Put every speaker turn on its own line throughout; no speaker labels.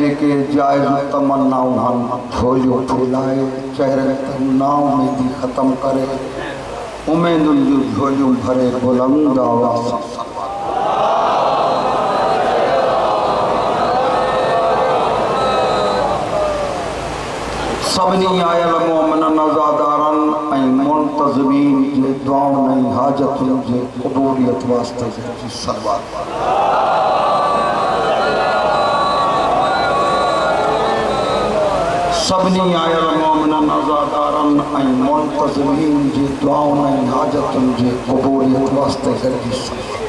चेहरे के जायज़ तमन्नाओं हम झोलियों फैलाए, चेहरे तमन्नाओं में भी ख़त्म करे, उम्मीदुल झोलियों भरे बुलंद आवाज़ सबनी आयल मोमिनन अज़ादारन ऐं मुंतज़मीन जे दुआओं ऐं हाजतुनि जे क़बूलियत वास्ते जी सलवात। सबनी आयल मोमिनन अज़ादारन ऐं मुंतज़मीन जे दुआओं ऐं हाजतुनि जे क़बूलियत वास्ते जी सलवात।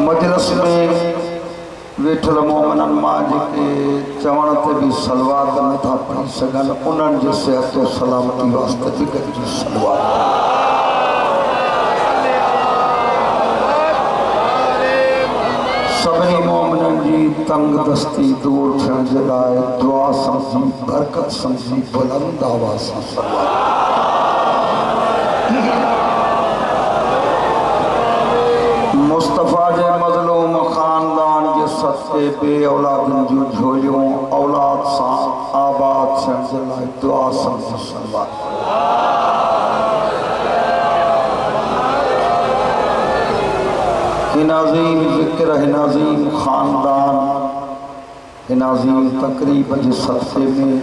मजलिस में वेठल मोमिनन मां जेके चवण ते भी सलवात नथा पढ़ी सघनि, उन्हनि जे सेहत सलामती वास्ते भी गॾिजी सलवात। सभिनी मोमिनन जी तंग दस्ती दूर थियण जे लाइ दुआ समझी, बरकत समझी, बुलंद आवाज़ सां सलवात। मुस्तफ़ा जे मज़लूम ख़ानदान जे सदक़े बे औलादनि जूं झोलियूं औलाद सां आबाद थियण जे लाइ दुआ समझी सलवात। हिन अज़ीम ज़िक्र, हिन अज़ीम ख़ानदान, हिन अज़ीम तक़रीब जे सदक़े में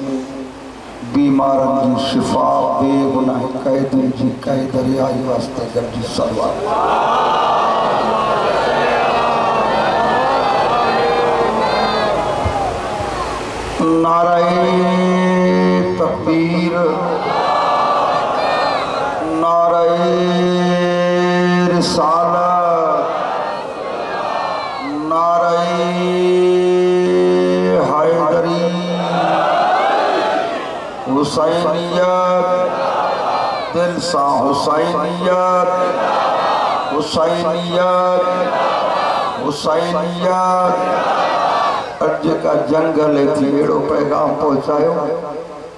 बीमारनि जी शिफ़ा, बेगुनाह क़ैदियुनि जी क़ैद रिहाई वास्ते गॾिजी सलवात। नारे तकबीर, नारे रिसालत, नारे हैदरी, हुसैनियत, दिल सा हुसैनियत, हुसैनियत, हुसैनियत। अज का जंगल थी अड़ो पैगाम पहुँचायो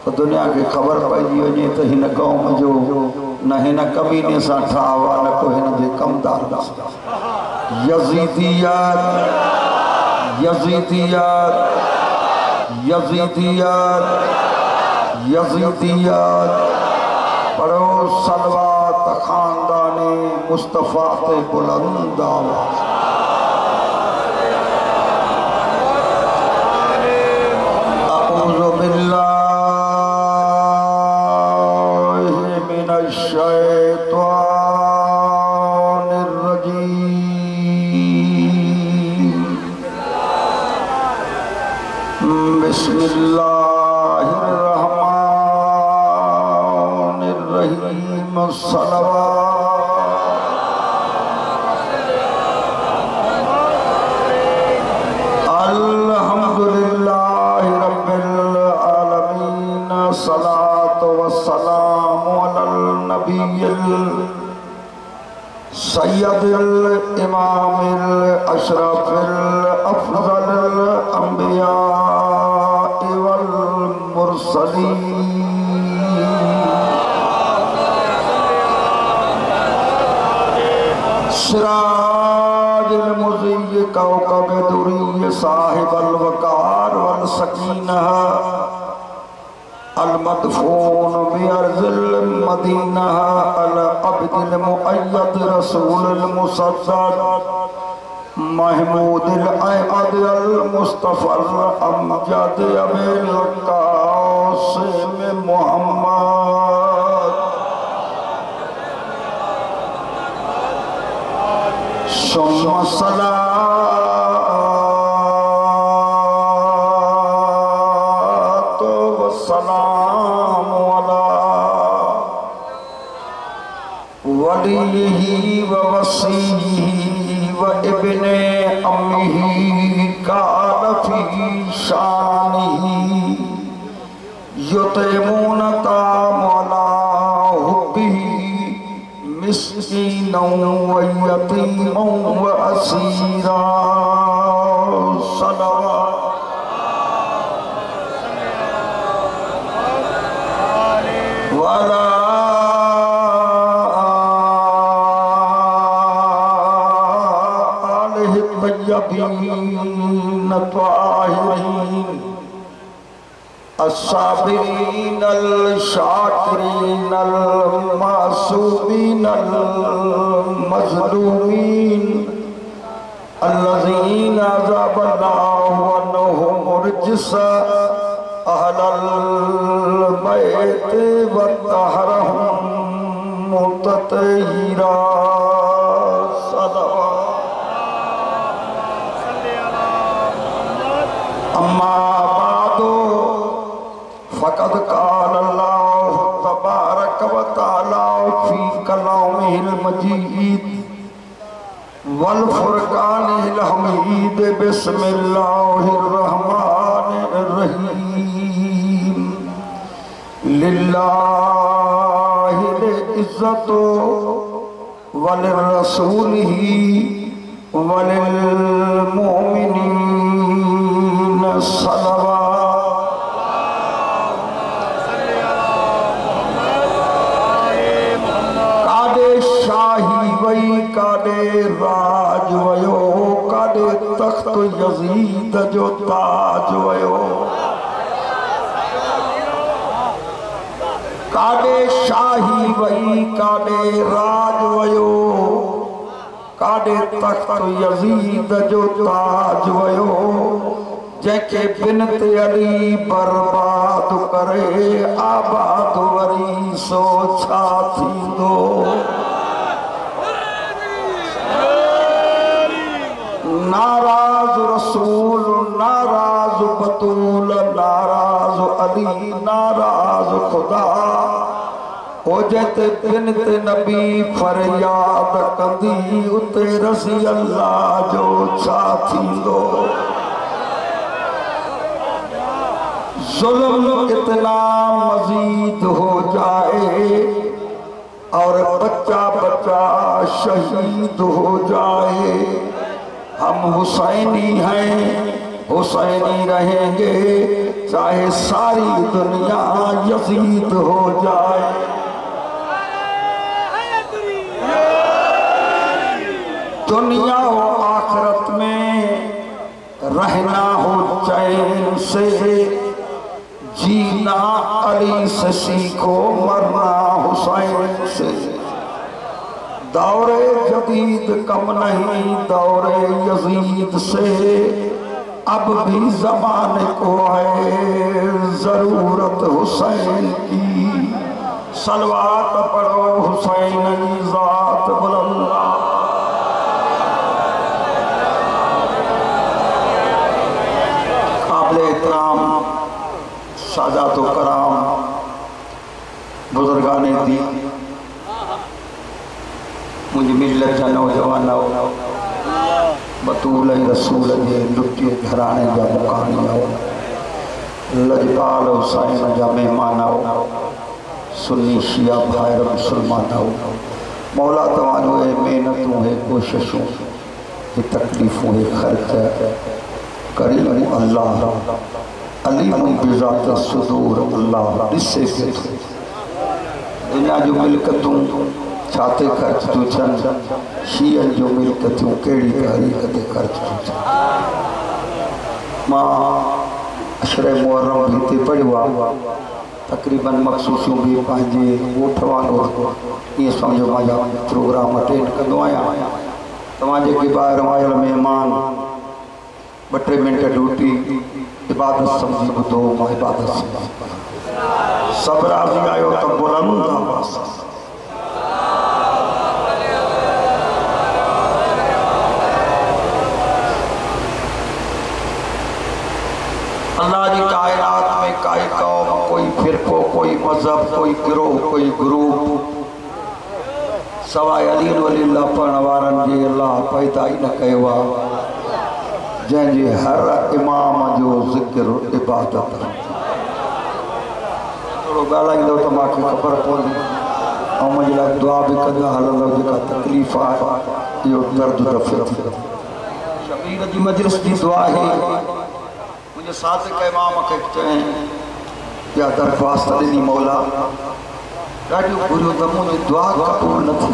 तो दुनिया के खबर पइजी वञे तो हिन कौम जो न हिन कमीने सां ठावा, न को हिन जे कमदार यज़ीदियत, यज़ीदियत, यज़ीदियत, यज़ीदियत। पढ़ो सलवात ख़ानदाने मुस्तफ़ा ते बुलंद आवाज़। बिस्मिल्लाहिर्रहमानिर्रहीम सलवात। अल्हम्दुलिल्लाहि रब्बिल आलमीन, सलातो वस्सलामु अलल नबिय्यिल सय्यदिल इमामिल अशरफिल अफज़लिल अंबिया वल मुरसलीन। सिराजिल मुज़ीय कौकब दुरी साहिबल वकार वल सकीना अल मदफून बिअर्ज़िल मदीना अल अब्दिल मुअय्यद रसूल मुसद्दद महमूदिल अहद अल मुस्तफ़ा अमजद अबिल कासिम मुहम्मद सुम्मा सलातो वस्सलामु अला वलिय्यिही व वसीय्यिही व इब्ने अम्मिही कान फी शानिही युतिमून ताम अला हुब्बिही मिस्कीनौ व यतीमौ व असीरा। सलवात। तय्यबीन ताहिरीन अस्साबिरीन अल शाकिरीन अल मासूमीन अल मज़लूमीन अल्लज़ीन अज़ाबल्लाहु अन्हुम रिज्सा अहलल बैत व तहरहुम ततहीरा। अम्मा बादो फ़क़द क़ाल अल्लाहु तबारक व तआला फ़ी कलामिहिल मजीद वल फुरक़ानिल हमीद बिस्मिल्लाहिर रहमानिर रहीम। लिल्लाहिल इज़्ज़तु वलिर्रसूलिही वलिल मुमिनीन कादे शाही वई कादे राज वयो कादे तख्त यजीद जो ताज वयो। कादे शाही वई कादे राज वयो कादे तख्त यजीद जो ताज वयो। जैके बिनत अली बर्बाद करे आबाद वरी सो छा थींदो। नाराज रसूल नाराज बतूल नाराज अली नाराज खुदा हो जते बिनत नबी फरियाद कंदी उते रसी अल्लाह जो छा थींदो। जुल्म इतना मजीद हो जाए और बच्चा बच्चा शहीद हो जाए हम हुसैनी हैं हुसैनी रहेंगे चाहे सारी दुनिया यजीद हो जाए। दुनिया और आखिरत में रहना हो चैन से जीना अली से सीखो मरना हुसैन से। दौरे जदीद कम नहीं दौरे यजीद से अब भी ज़माने को है ज़रूरत हुसैन की। सलवात पढ़ो हुसैन की ज़ात बुलंद। काबिल एहतराम सादात व कराम बुजुर्गाने दी मुझे मिलत जा नौजवान बतूल रसूल जे लुटे घराने जा मुकानी लजपाल हुसैन जा मेहमान सुन्नी शिया भाइर मुसलमान मौला तवानो है मेहनतों है कोशिशों है तकलीफों है खर्च करीम अल्लाह अलीम बिज़ात सुदूर अल्लाह दिसे के दुनिया जो मिलकतूं छाते खर्च तू छन शीयन जो मिलकतूं केड़ी तारीख ते खर्च तू छन। मां अशरे मुहर्रम भीते पढ़वा तकरीबन मखसूसियों भी पंहिंजे ॻोठ वांगुरु ईअं सम्झो मुंहिंजा प्रोग्राम अटेंड कंदो आहियां। तव्हां जेके ॿाहिरि आयल महिमान ॿ टे मिंट ड्यूटी इबादत समझी ॿुधो मां इबादत समझी सब राज़ी आयो त बुलंद आवाज़ अल्लाह की कायनात में काई कौम कोई फिरको कोई मजहब कोई गिरोह कोई ग्रुप सवाइ अली वलील्लाह पढ़ण वारनि जे अल्लाह पैदा ई न कयो आहे जंहिंजे हर इमाम जो ज़िक्र इबादत। थोरो ॻाल्हाईंदो त मूंखे ख़बर पवंदी ऐं मुंहिंजे लाइ दुआ बि कंदा हलंदो जेका तकलीफ़ आहे इहो दर्द दफ़े शबीर जी मजलिस जी दुआ आहे। मुझे सादिक इमाम के चएं या दरख्वास्त ॾिनी मौला ॾाढियूं बुरियूं त मुंहिंजी दुआ क़बूल न थी।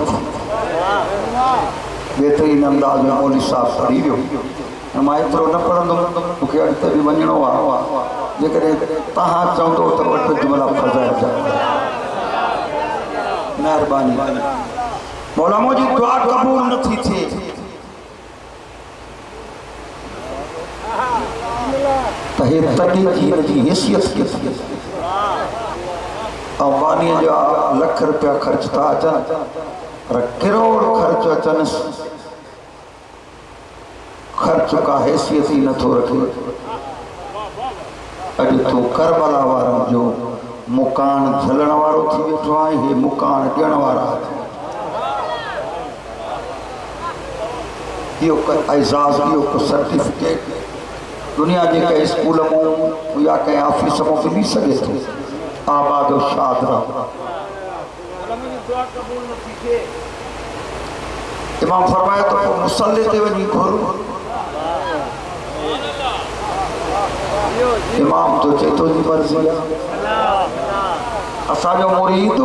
बेहतरीन अंदाज में मौली साहब पढ़ी वियो मां एतिरो न पढ़ंदुमि मूंखे अॻिते बि वञिणो आहे जेकॾहिं तव्हां चवंदो त वटि जुमला फज़ाइल जा महिरबानी मौला मुंहिंजी दुआ क़बूल नथी थिए त हे तॾहिं जी हिन जी हैसियत केतिरी ऐं बानीअ जा लख रुपया ख़र्च था अचनि पर किरोड़ ख़र्च अचनि ख़र्च का हैसियत ही नथो रखे अॼु तूं करबला वारनि जो मुकान झलण वारो थी वेठो आहे हे मुकान ॾियण वारा इहो एज़ाज़ इहो सर्टिफिकेट दुनिया जे कंहिं स्कूल में या कंहिं ऑफिस में मिली सघे थो आबाद शाद रहो इमाम फरमाया तो मुसल्ले ते वञी घुर इमाम तो चए तो जी मर्ज़ी असांजो मुरीद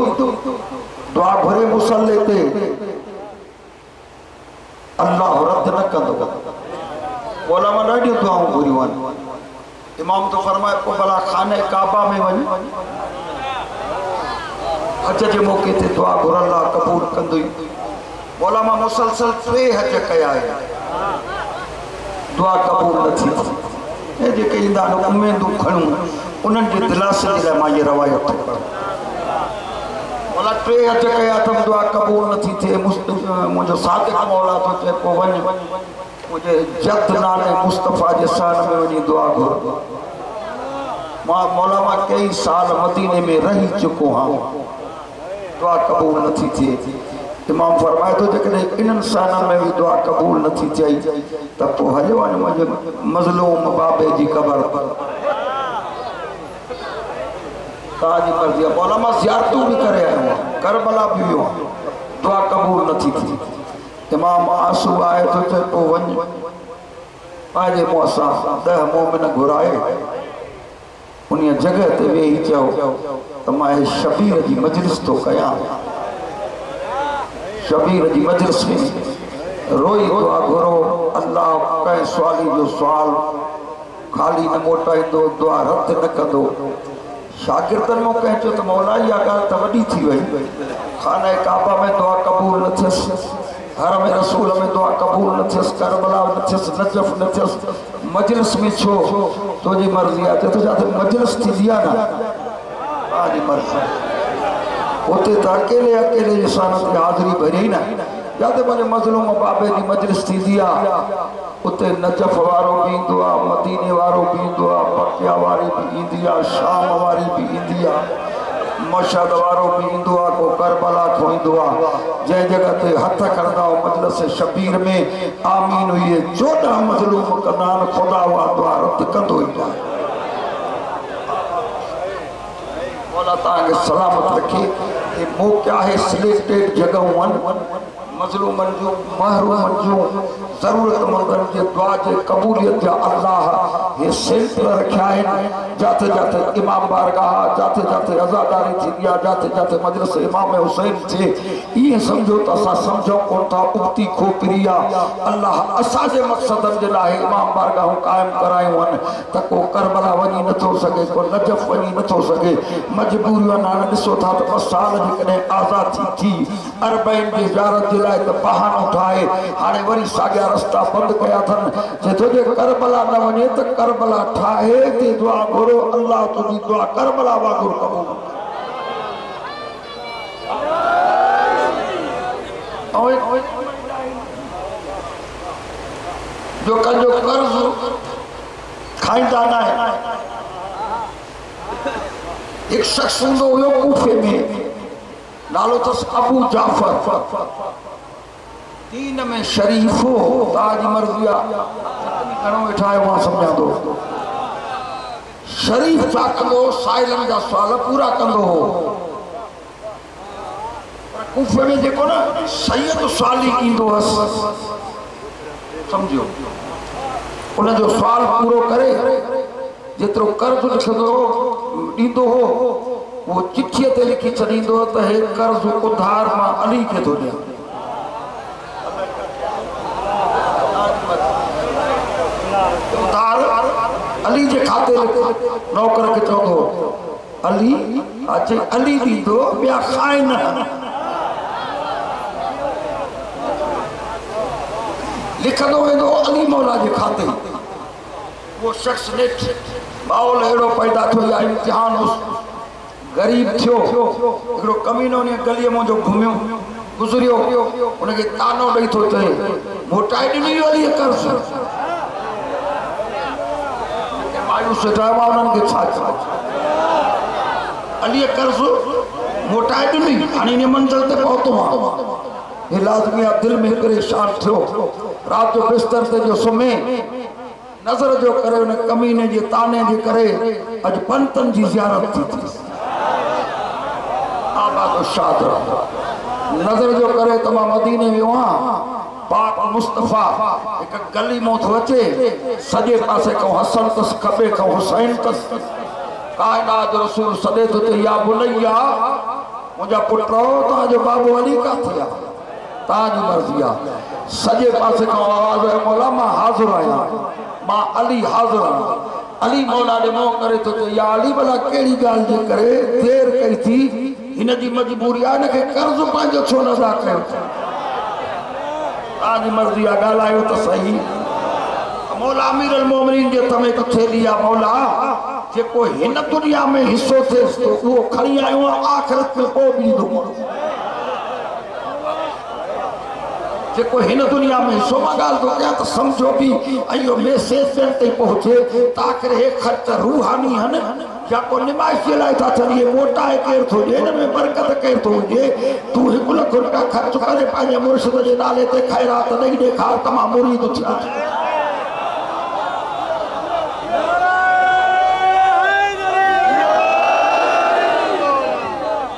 दुआ घुरे मुसल्ले ते अल्लाह रद्द न कंदो बोला मां ॾाढियूं दुआऊं घुरियूं आहिनि इमाम तो फरमाए पोइ भला खाने काबा में वञ हज जे मौके ते दुआ घुर अल्लाह क़बूल कंदुई बोला मां मुसलसल 3 हज कया दुआ क़बूल न थी ए जेके ईंदा आहिनि उमेदूं खणूं उन्हनि जे दिलासे जे लाइ मां इहा रवायत थो कयां बोला 3 हज कया त दुआ क़बूल न थी थिए मुंहिंजो सादिक मौला तो चए पोइ वञ मुझे जद नाले मुस्तफ़ा जे शान में वही दुआ घुर मां मौला मां कई साल मदीने में रही चुको हाँ दुआ कबूल न थी थिए इमाम फरमाए तो जेकॾहिं इन्हनि सालनि में भी दुआ कबूल न थी थिए त पोइ हलियो वञ मुंहिंजे मज़लूम बाबे जी क़बर तव्हांजी मर्ज़ी आहे मौला मां ज़ियारतूं भी करे आयो आहियां करबला भी वियो दुआ कबूल न थी थी इमाम आंसू आए तो चए पोइ वञ पंहिंजे मुंहं सां 10 मोमिन घुराए उन जगह ते वेही चयो त मां शबीर जी मजलिस तो कयां शबीर जी मजलिस में रोई दुआ घुरो अल्लाह कंहिं सवाली जो सवाल खाली न मोटाईंदो दुआ रद्द न कंदो शागिर्दनि में कंहिं चयो त मौला इहा ॻाल्हि त वॾी थी वई खाने काबा में दुआ क़बूल न थियसि हर में रसूल में दुआ कबूल न थियसि करबला न थियसि नजफ न थियसि मजलिस में छो तुझी मर्ज़ी आहे तो जाते मजलिस थी दिया ना आजी मर्ज़ी उते तो अकेले अकेले इंसान की हाज़िरी भरी ना जाते मुझे मज़लूम बाबे की मजलिस थी दिया उते नजफ वारो भी ईंदो आहे मदीने वारो भी ईंदो आहे बकिया वारी भी ईंदी आहे शाम वारी भी ईंदी आहे मशहद वारो भी ईंदो आहे को करबला को ईंदो आहे जंहिं जगह ते हथ खणंदा हो मजलिस शबीर में आमीन हुई 14 मज़लूम कंदा आहिनि ख़ुदा उहा दुआ रद्द कंदो ई आहे मौला तव्हांखे सलामत रखे ये मौक़ा है सिलेक्टेड जगहूं आहिनि मज़लूमन जो महरूमन जो ज़रूरतमंदन के दुआ के कबूलियत जा अल्लाह ये सेंटर रखा है जाते जाते इमाम बारगाह जाते जाते अज़ादारी थी गया जाते जाते मजलिस इमाम हुसैन थे ये समझो तो असा समझो कौन था उक्ति खोपरिया अल्लाह असा जे मकसदन जे लाए इमाम बारगाह कायम करायूं वन त को करबला वनी न थो सके को नजफ वनी न थो सके मजबूरियों ना ॾिसो था तो 2 साल जे आज़ाद थी अरबैन की ज़ियारत जे लाए तो बहानो ठाए हाणे वरी साॻिया रस्ता बंद कया अथनि जे तुझे करबला न वञे त करबला ठाहे ते दुआ घुरो अल्लाह तुझी दुआ करबला वांगुरु क़बूल जो कंजो कर्ज खाईंदा न आहे एक शख्स हूंदो हुयो कूफे में नालो अथसि अबू जाफर दीन में शरीफ हो ताजी मर्ज़ी घणो वेठा आहियो मां सम्झां थो शरीफ छा कंदो साइलनि जा सुवाल पूरा कंदो हो कूफे में जेको न सैयद साली ईंदो हुअसि सम्झो उनजो सुवाल पूरो करे जेतिरो कर्ज लिखंदो ॾींदो हो वो चिठीअ ते लिखी छॾींदो त हे कर्ज़ उधार मां अली खे थो ॾियां अली जे खाते नौकर के चवंदो अली अचे अली दीदो बिया खाए न लिखंदो वेंदो अली मौला जे खाते वो शख्स ने माहौल एड़ो पैदा थो या इम्तिहान गरीब थियो एकड़ो कमीनो ने गली में जो घूमियो गुजरियो उनके तानो दई थो चे मोटाई दी वाली कर्ज मायूस ड्रामा उनन के छा अली कर्ज मोटाई दी हानी ने मंजिल ते पहुतो ये लाजमी दिल में परेशान थियो रात जो बिस्तर ते जो सुमे नजर जो करे उन कमीने जे ताने जे करे अज पंतन जी ज़ियारत थी आबाद शाद नजर जो करे तो मां मदीने में वहां पाक मुस्तफा एक गली में तो अचे सजे पासे को हसन तस खबे को हुसैन तस कायनात रसूल सदे तो या बुलैया मुजा पुत्रो ता जो बाबू अली का थिया ताजी मर्जिया सजे पासे को आवाज है मौला मां हाजिर आया मां अली हाजिर आया अली मौला ने मोह करे तो या अली भला केड़ी गाल जे करे देर कई थी इन जी मजबूरी आ न के कर्ज पांजो छो न अदा कयो ताजी मर्जिया गालायो तो सही मौला अमीर अल मोमिनीन जे तमे कथे लिया मौला जे को हिन दुनिया में हिस्सो थे तो वो खणी आयो आखिरत में को भी दो जे को हिन दुनिया में हिस्सो गाल तो क्या तो समझो भी अयो मैसेज ते पहुंचे ताकर हे खर्च रूहानी हन या को निमाइश लाए था चलिए मोटा है केर थो जे में बरकत केर थो जे तू 1 लाख रुपया खर्च करे पाए मुर्शिद जे नाले ते खैरात नहीं देखा तमाम मुरीद थिया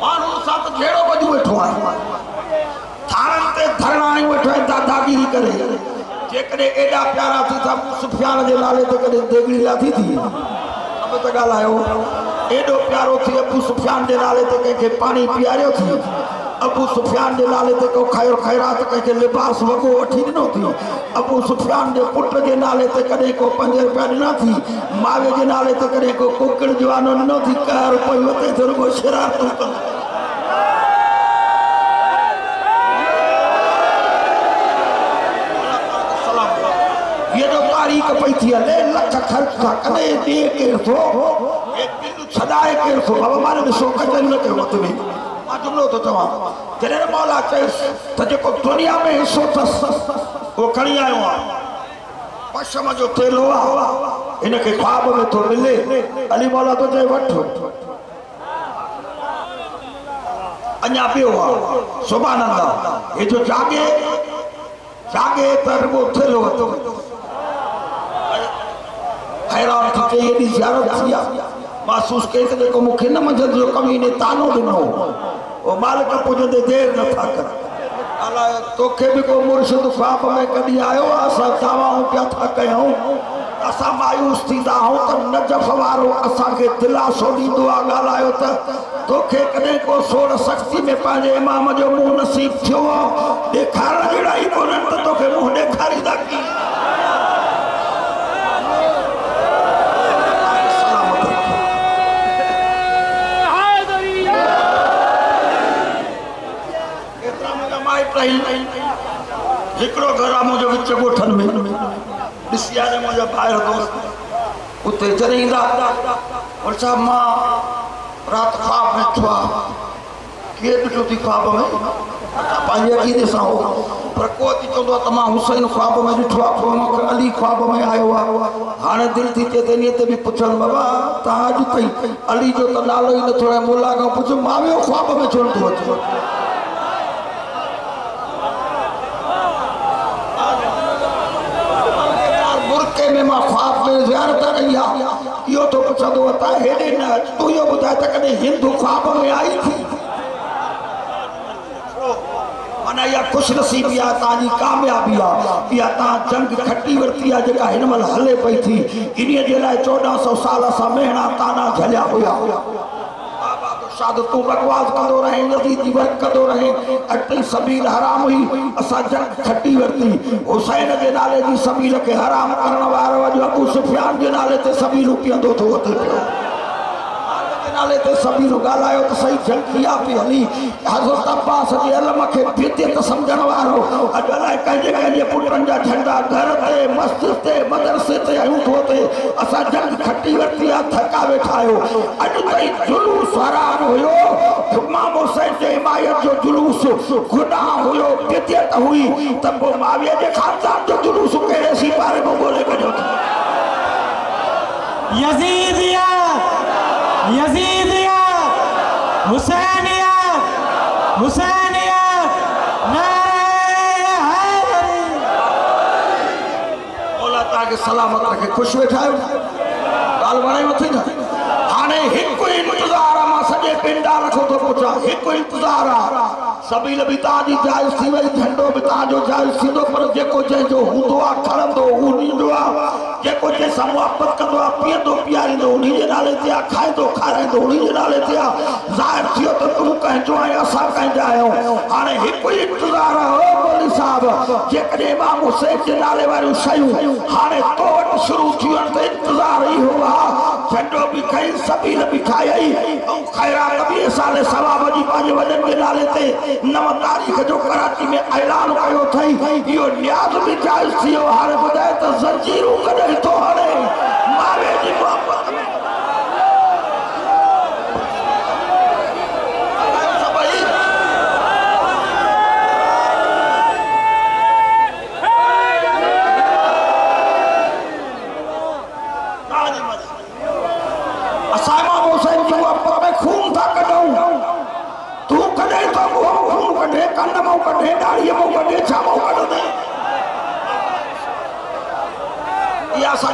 मानो साथ घेड़ो बजू बैठो है थारन ते धरना ही बैठो है दादागिरी करे जेकरे एडा प्यारा थी था सुफियान जे नाले ते कदे देगड़ी लाथी थी अब तो गालायो एडो प्यारो थी अबू सुफियान जे नाले ते के पानी पियारियो थी अबू सुफियान जे नाले ते को खैर खैरात के लिबास वगो वठी दिनो थी अबू सुफियान जे पुट जे नाले ते कदे को 5 रुपया दिना थी मावे जे नाले ते कदे को कुकड़ जवानो दिनो थी कार रुपया वते थो को शरारत कर ये जो तारीख पई थी ले लख खर्च था कदे दे के थो एक दिन छदाए के थो बाबा मारे में सो कचन न के मत में आ जुमलो तो तवा जने मौला चेस त जे को दुनिया में हिस्सो तस वो खणी आयो पशम जो तेलो इनके ख्वाब में तो मिले अली मौला तो जे वठो अन्या पियो सुभान अल्लाह ये जो जागे जागे तर वो तेलो तो हैरान थी के ये ज़ियारत थिया महसूस के को मुखे न मंझंदि जो कमीने तानो दिनो ओ मालिक पुजंदे देर न था कर अला तोखे भी को मुर्शिद ख्वाब में कदी आयो असा दावाऊं क्या था कयूं असा मायूस थींदा हूं त नजफ वारो असा के दिलासो दींदो आ गालायो त तोखे कदे को सोर शक्ति में पांजे इमाम जो मुंह नसीब थियो देखारण जड़ा ही कोन त तोखे मुंह देखारीदा की हिकड़ो घर आ मुझे विच गोठन में दिसिया ने मुझे बाहर दोस्त उते जरींदा और साहब मां रात ख्वाब में थवा के बिठो थी ख्वाब में पांजे अकीदे सा हो पर को ती चंदो तमा हुसैन ख्वाब में दिठवा को अली ख्वाब में आयो हाने दिल थी चेतनी ते भी पुछन बाबा ताज तई अली जो त नालो ही न थोड़ा मोला का पुछ मावियो ख्वाब में छोड़ दो में मां ख्वाब में ज़ियारत रहिया यो तो पुछदो ता हेडे न तू यो बुधा त कने हिंदू ख्वाब में आई थी माना या खुश नसीबिया ताजी कामयाबिया या ता जंग खट्टी वरतिया जका हिनमल हले पई थी इनी जे लाए 1400 साल सा मेहना ताना झलिया हुया बाबा तो शाद तू बकवास कंदो रहे यजीद जी वर्क कंदो रहे अटई सबील हराम हुई असा जंग खटी वरती हुसैन जे नाले जी सबील के हराम करण वारो अॼु अबू सुफियान जे नाले ते सबील पींदो थो अचे पियो नाले ते सबील गालायो तो सही जंगिया पे हली हज़रत अब्बास जे इल्म के बिदअत समझण वारो अॼु अलाए कंहिंजे पुटनि जा झंडा घर ते मस्जिद ते मदरसे ते ऊठो ते असां जंग खटी वरती आहे थका वेठा आहियो अॼु ताईं जुलूस हराम हुयो इमाम हुसैन जे हिमायत जो जुलूस गुनाह हुयो बिदअत हुई त पोइ माविया जे खानदान जो जुलूस कहिड़े सी पारे में बोले कढियो
यजीदिया यजीदिया हुसैनिया हुसैनिया नारे हैदरी
मौला ताके सलामत रखे खुश वेठा आहियो ॻाल्हि वणे थी न हाणे हिकु इंतज़ार मां सॼे पिंडा रखो थो पुछां हिकु इंतज़ार आहे सबील बि तव्हांजी जाइज़ थी वई झंडो बि तव्हांजो जाइज़ थींदो पर जेको जंहिंजो हूंदो आहे खणंदो हू ॾींदो आहे जेको जंहिंसां मुहबत कंदो आहे पीअंदो पीआरींदो उन्ही जे नाले ते आहे खाईंदो खाराईंदो उन्ही जे नाले ते आहे ज़ाहिर थियो त तूं कंहिंजो आहे असां कंहिंजा आहियूं हाणे हिकु ई इंतज़ार हो मौलवी साहिबु जेकॾहिं इमाम हुसैन जे नाले वारियूं शयूं हाणे तो वटि शुरू थियूं आहिनि त इंतज़ार इहो आहे झंडो बि खई सबील बि खाई ऐं ख़ैरात बि साले सवाब जी पंहिंजे वॾनि जे नाले ते 9 तारीख़ जो कराची में ऐलान कयो अथई इहो न्याज़ बि जाइज़ थी वियो हाणे ॿुधाए त ज़ंजीरूं कॾहिं थो हणे मावे जी मोहबत में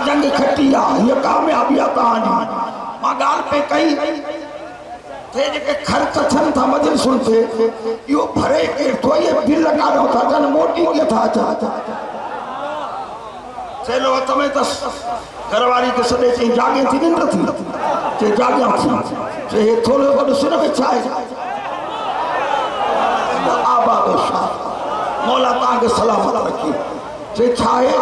जंग खटी ये कामयाबी मां गाल पे कई थे जेके खर्च थन था मजलिसुन पे यो भरे के तो ये बिल लगा रहा था जन मोटी के था चलो तमे तो घरवाली के सदे ची जागे थी निंद्र थी चे जागे थी चे थोड़े बड़ सिर में छाए आबाद शाह मौला तां के सलामत रखी चे छाए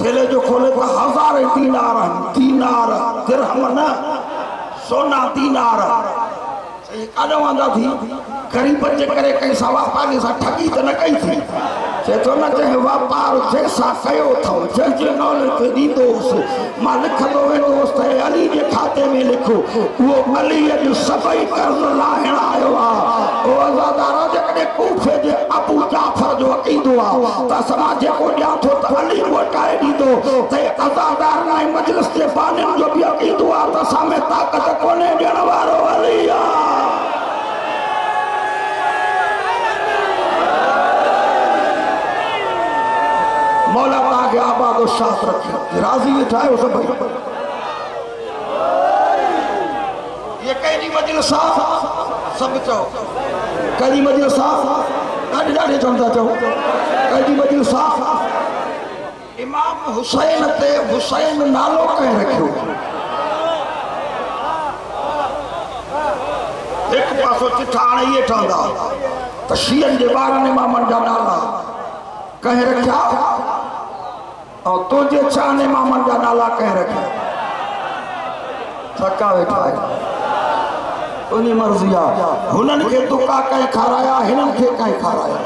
थेले जो खोले तो 1000 दीनार दिरहम न सोना दीनार काॾों वांदा थी गरीब जे करे कई सा वापारी सा ठगी त न कई थी चे तो न जे वापार जैसा कयो थो जंहिंजे नाले ते ॾींदोसि मां लिखंदो वेंदोसि त अली जे खाते में लिखो उहो अली अॼु सभई कर्ज़ लाहिण आयो आहे ओ अज़ादारा जेकॾहिं कूफे जे अबू जाफर जो अक़ीदो आहे त असां जेको ॾियां थो त अली मोटाए ॾींदो त अज़ादार ऐं मजलिस जे बानियुनि जो बि अक़ीदो आहे त असां में ताक़त कोन्हे ॾियण वारो अली आहे मौला ताके आबाद शाह रखे राजी वेठा हो सब ये कई मजलिस सब चो कई मजलिस ॾाढे ॾाढे चवंदा चओ कई मजलिस इमाम हुसैन ते हुसैन नालो कंहिं रखियो एक पासो चिठा हाणे इहे ठहंदा त शीयनि जे 12 इमामनि जा नाला कंहिं रखिया और तुझे चाहने मामन जा नाला कह रखे थका वेठा है उन्हीं मर्जिया हुनन के दुका कहीं खाराया हिनन के कहीं खाराया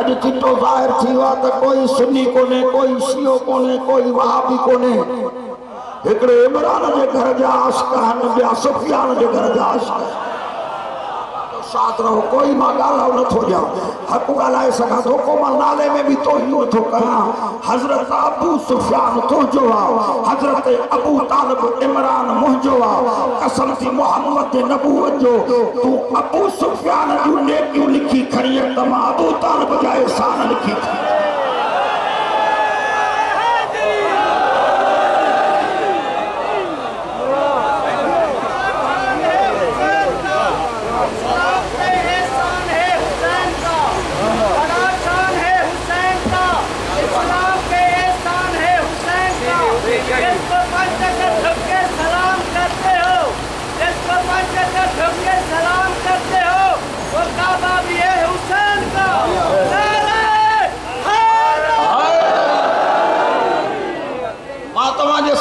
अज चिट्टो ज़ाहिर थी वा त कोई सुन्नी कोने कोई शियो कोने कोई वहाबी कोने एकड़े इमरान जे घर जा आशिक हन ॿिया सुफियान जे घर जा आशिक साथ रहो कोई मां गालाओ न थो ॾियां हक़ ॻाल्हाए सघां थो को मां नाले में भी तो ही थो कयां हज़रत अबू सुफियान तुंहिंजो आहे हज़रत अबू तालिब इमरान मुंहिंजो आहे कसम थी मोहम्मद जे नबूवत जो तूं अबू सुफियान जूं नेकियूं लिखी खणी त मां अबू तालिब जा एहसान लिखी
सलाम करते हो जिसको पंच धक्के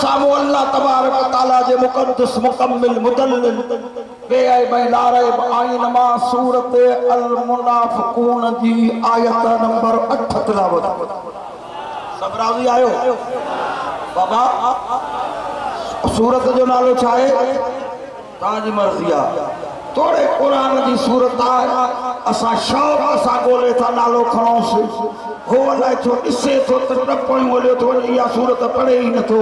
सामो अल्लाह तबारक व तआला जे मुक़द्दस मुकम्मिल मुदल्लिल बेअय लारे आइनमा सूरत अल मुनाफिकून जी आयत नंबर 8 तिलावत। सब राज़ी आयो बाबा? सूरत जो नालो छा आहे? ताजी मर्ज़ी आहे। थोड़े कुरान जी सूरत आहे, असां शौक़ सां ॻोल्हे था नालो खणोसि। हो अलाए छो ॾिसे थो त टपण ॻोल्हियो थो इहा सूरत पढ़े ई नथो।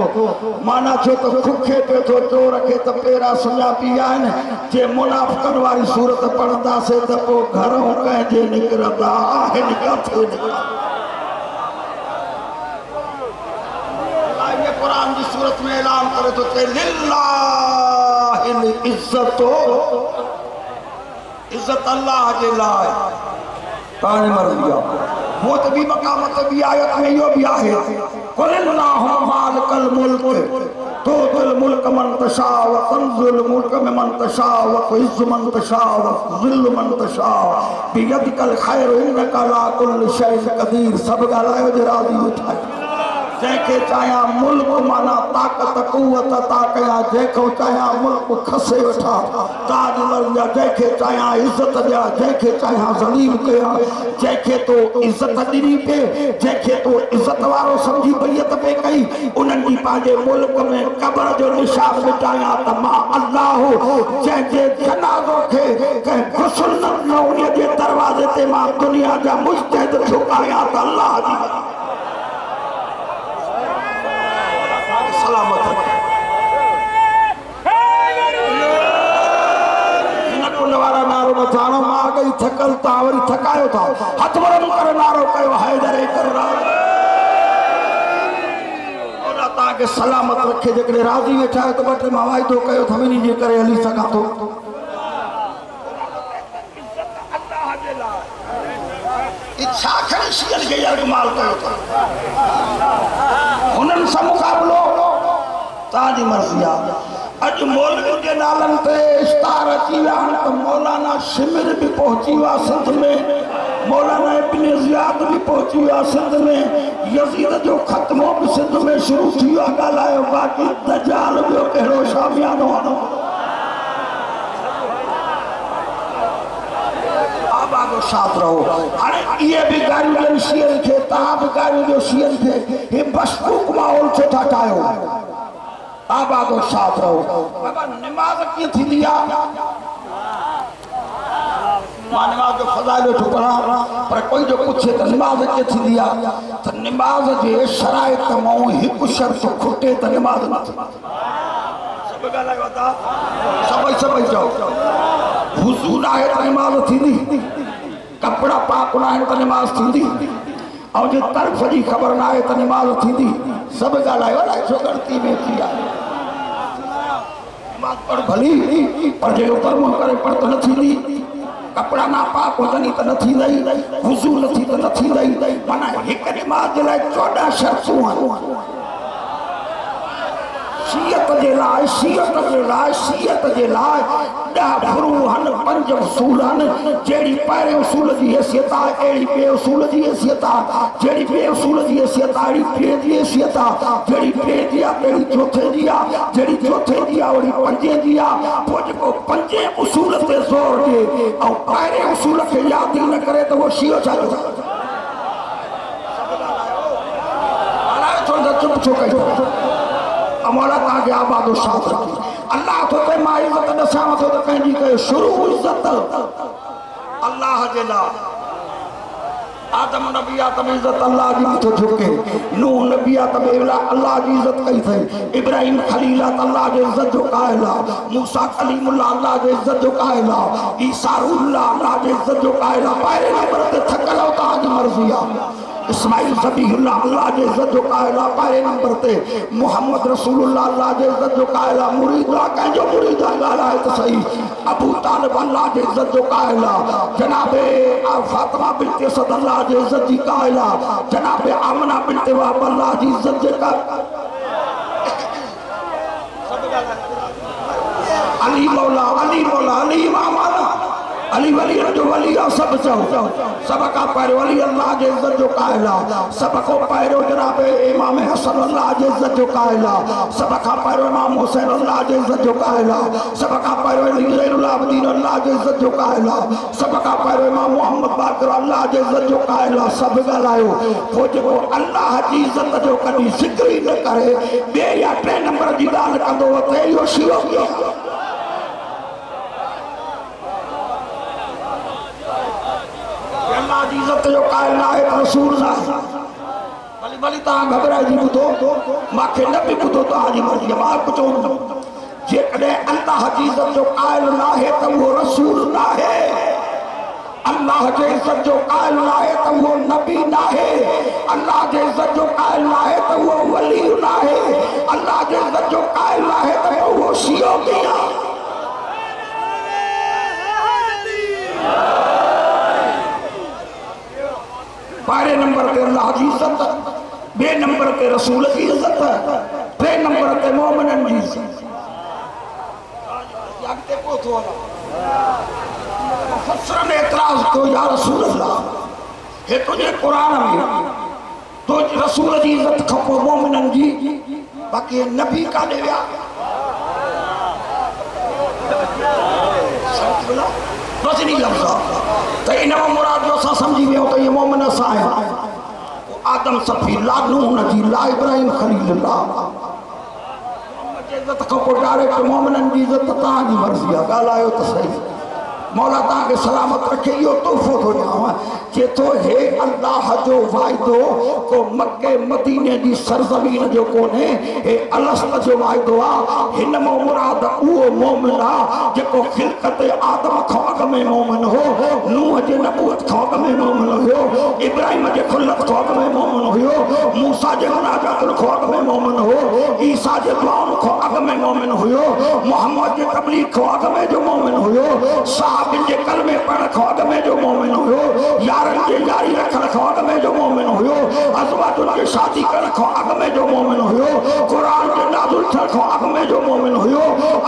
माना छो त खुखे पियो थो, चोर खे त पेरा सुञापी आहिनि। जे मुनाफ़िक़नि वारी सूरत पढ़ंदासीं त पोइ घरों कंहिंजे निकिरंदा आहिनि, किथे निकिरंदा। कुरान की सूरत में ऐलान करे तो लिल्लाहिल इज्जतो, इज्जत अल्लाह के लाए। ताने मर्ज़ी वो तो भी मकामत भी आयत में यो भी आहे, कुलिल्लाहु मालिकल मुल्क तुतिल मुल्क मन तशा व तंज़िल मुल्क मन तशा व तुइज़्ज़ु मन तशा व तुज़िल्लु मन तशा बियदिकल खैर इन्नका अला कुल्लि शैइन क़दीर। सब ॻाल्हायो जे राज़ी उठाए। जैके चाया मुल्क माना ताकत कुवत ता कया, जैको चाया मुल्क खसे वठा ताज लंजा, जैके चाया इज्जत दिया, जैके चाया ज़लीम कया, जैके तो इज्जत दी पे, जैके तो इज्जत वारो समझी बैयत पे कई, उन्हनि पांजे मुल्क में कब्र जो निशान मिटाया त मां अल्लाह जैके जनाज़ो खे कह गुस्ल न उन जे दरवाजे ते मां दुनिया जा मुजतहिद झुकाया त अल्लाह जी सलामत रखे। वारा नारो न जानो मां गई थकल ता वरी थकायो था हथ वरम कर नारो कयो हैदर कररार और ता के सलामत रखे। जेकॾहिं राज़ी वेठा आहियो त ॿ टे मां वाइदो कयो त मिनी जे करे हली सघां थो। इच्छा खणी शियन खे अरमाल कयो था, हुननि सां मुक़ाबलो ताजी मर्ज़ी आहे। अज मौलवी के नालन ते इश्तार अची विया आहिनि त मौलाना शिमिर भी पहुची विया सिंध में, मौलाना इब्न ज़ियाद भी पहुची विया सिंध में, यज़ीद जो ख़त्मो भी सिंध में शुरू थी वियो। ॻाल्हायो बाक़ी दजाल ॿियो कहिड़ो शामियानो आहे? आबादो शाद रहो। हाणे इहे बि ॻाल्हियूं ॾियनि शियनि खे, तव्हां बि ॻाल्हियूं ॾियो शियनि खे। हे मशकूक माहौल छो था ठाहियो? आबादो शाद रहो। बाबा नमाज कीअं थींदी आहे? मां नमाज जो फज़ाइल वेठो पढ़ां, पर कोई जो पुछे त नमाज कीअं थींदी आहे त नमाज जे शराइत मां हिकु शर्त खुटे त नमाज न थींदी। सब ॻाल्हायो था, सभई चओ हुज़ूर आहे त नमाज थींदी, कपिड़ा पाक न आहिनि त नमाज थींदी, ऐं जे तर्फ़ जी ख़बर न आहे त नमाज थींदी। सब ॻाल्हायो अलाए छो ग़लती में थी आहे। नमाज पढ़ भली, पर जे ऊपर मुंह करे पढ़ त न थींदी, कपिड़ा ना पाक हुजनि त न थींदई, वुज़ू न थी त न थींदई। माना हिकु नमाज जे लाइ 14 शर्तूं आहिनि। शीयत जे लाइ 10 फुरू आहिनि, 5 उसूल आहिनि। जहिड़ी पहिरें उसूल जी हैसियत आहे अहिड़ी ॿिए उसूल जी हैसियत आहे, जहिड़ी ॿिए उसूल जी हैसियत आहे अहिड़ी टिएं जी हैसियत आहे, जहिड़ी टिएं जी आहे अहिड़ी चौथे जी आहे, जहिड़ी चौथे जी आहे अहिड़ी 5 जी आहे। पोइ जेको 5 उसूल ते ज़ोर ॾिए ऐं पहिरें उसूल खे यादि ई न करे त उहो शियो छा थो चुप छो कयो? मौला तव्हांखे आबादो शाद रखे। अल्लाह तो ते मां इज़्ज़त ॾसांव थो त कंहिंजी कयो शुरू इज़्ज़त अल्लाह जे लाइ। आदम नबी आहे त इज़्ज़त अल्लाह जी नथो झुके, नूह नबी आहे त अल्लाह जी इज़्ज़त कई अथई, इब्राहिम खलील आहे त अल्लाह जे इज़्ज़त जो क़ाइल आहे, मूसा कलीमुल्लाह अल्लाह जे इज़्ज़त जो क़ाइल आहे, ईसा रूहुल्लाह अल्लाह जे इज़्ज़त जो क़ाइल आहे। पहिरें नंबर ते थकल हो तव्हांजी मर्ज़ी आहे। इस्माइल ज़बीहुल्लाह अल्लाह जे इज़्ज़त जो क़ाइल आहे। पहिरें नंबर ते मुहम्मद रसूलुल्लाह अल्लाह जे इज़्ज़त जो क़ाइल आहे। मुरीद आहे, कंहिंजो मुरीद आहे ॻाल्हाए त सही। अबू तालिब अल्लाह जे इज़्ज़त जो क़ाइल आहे। जनाबे फातिमा बिन्त असद अल्लाह जे इज़्ज़त जी क़ाइल आहे। जनाबे आमना बिन्त वहब अल्लाह जी इज़्ज़त जे अली मौला अली इमाम आला अली वली जो वली सब चओ सब का पहिरियों अली अल्लाह जे इज्जत जो कायल सब को पहिरियों जनाब इमाम हसन अल्लाह जे इज्जत जो कायल सब का पहिरियों इमाम हुसैन अल्लाह जे इज्जत जो कायल सब का पहिरियों अली ज़ैनुल आबिदीन अल्लाह जे इज्जत जो कायल सब का पहिरियों इमाम मोहम्मद बाक़िर अल्लाह जे इज्जत जो कायल सब ॻाल्हायो पोइ जेको अल्लाह जी इज्जत जो कॾहिं ज़िक्र ई न करे ॿिए या टे नंबर जी ॻाल्हि कंदो त इहो शियो अल्लाह जी इज्जत जो कायल न आहे रसूल न भली भली तव्हां घबराइजी ॿुधो मूंखे न बि ॿुधो तव्हांजी मर्ज़ी मां कुझु चवंदुमि जेकॾहिं अल्लाह जी इज्जत जो कायल न आहे त उहो रसूल न आहे अल्लाह जे इज्जत जो कायल न आहे त उहो नबी न आहे अल्लाह जे इज्जत जो कायल न आहे त उहो वली न आहे अल्लाह जे इज्जत जो कायल न आहे त उहो शियो बि आहे पहले नंबर ते अल्लाह की इज्जत बे नंबर ते रसूल की इज्जत टे नंबर ते मोमिनन की इज्जत यागते पहुंचो मुफस्सिर ने एतराज कयो या रसूल अल्लाह हे तुझे कुरान में तो रसूल की इज्जत खपो मोमिनन की बाकी नबी का देया बस नहीं लफ्ज़ तो इन मुराद जो असां समझी वियो त ये मोमिन असां आहियूं आदम सफ़ी ला नूह नबी ला इब्राहिम खलीलुल्लाह मोहम्मद जी इज्जत खां पोइ डायरेक्ट मोमिननि जी इज्जत तव्हांजी मर्ज़ी आहे ॻाल्हायो त सही मौला तव्हांखे सलामत रखे इहो तोहफ़ो थो ॾियांव चए थो हे अल्लाह जो वाइदो को मके मदीने जी सरज़मीन जो कोन्हे हे अलस्त जो वाइदो आहे हिन मां मुराद उहो मोमिन आहे जेको ख़िलक़त आदम खां अॻु में मोमिन हो नूह जे नबूअत खां अॻु में मोमिन हुयो इब्राहिम जे खुलत खां अॻु में मोमिन हुयो मूसा जे मुनाजातुनि खां अॻु में मोमिन हो ईसा जे दुआउनि खां अॻु में मोमिन हुयो मोहम्मद जे तबलीग खां अॻु में जो मोमिन हुयो साहबिन जे कलमे पढ़ण खां अॻु में जो मोमिन हुयो यारनि जे यारी रखण खां अॻु में जो मोमिन हुयो अज़वाजुनि खे शादी करण खां अॻु में जो मोमिन हुयो क़ुरान जे नाज़िल थियण खां अॻु में जो मोमिन हुयो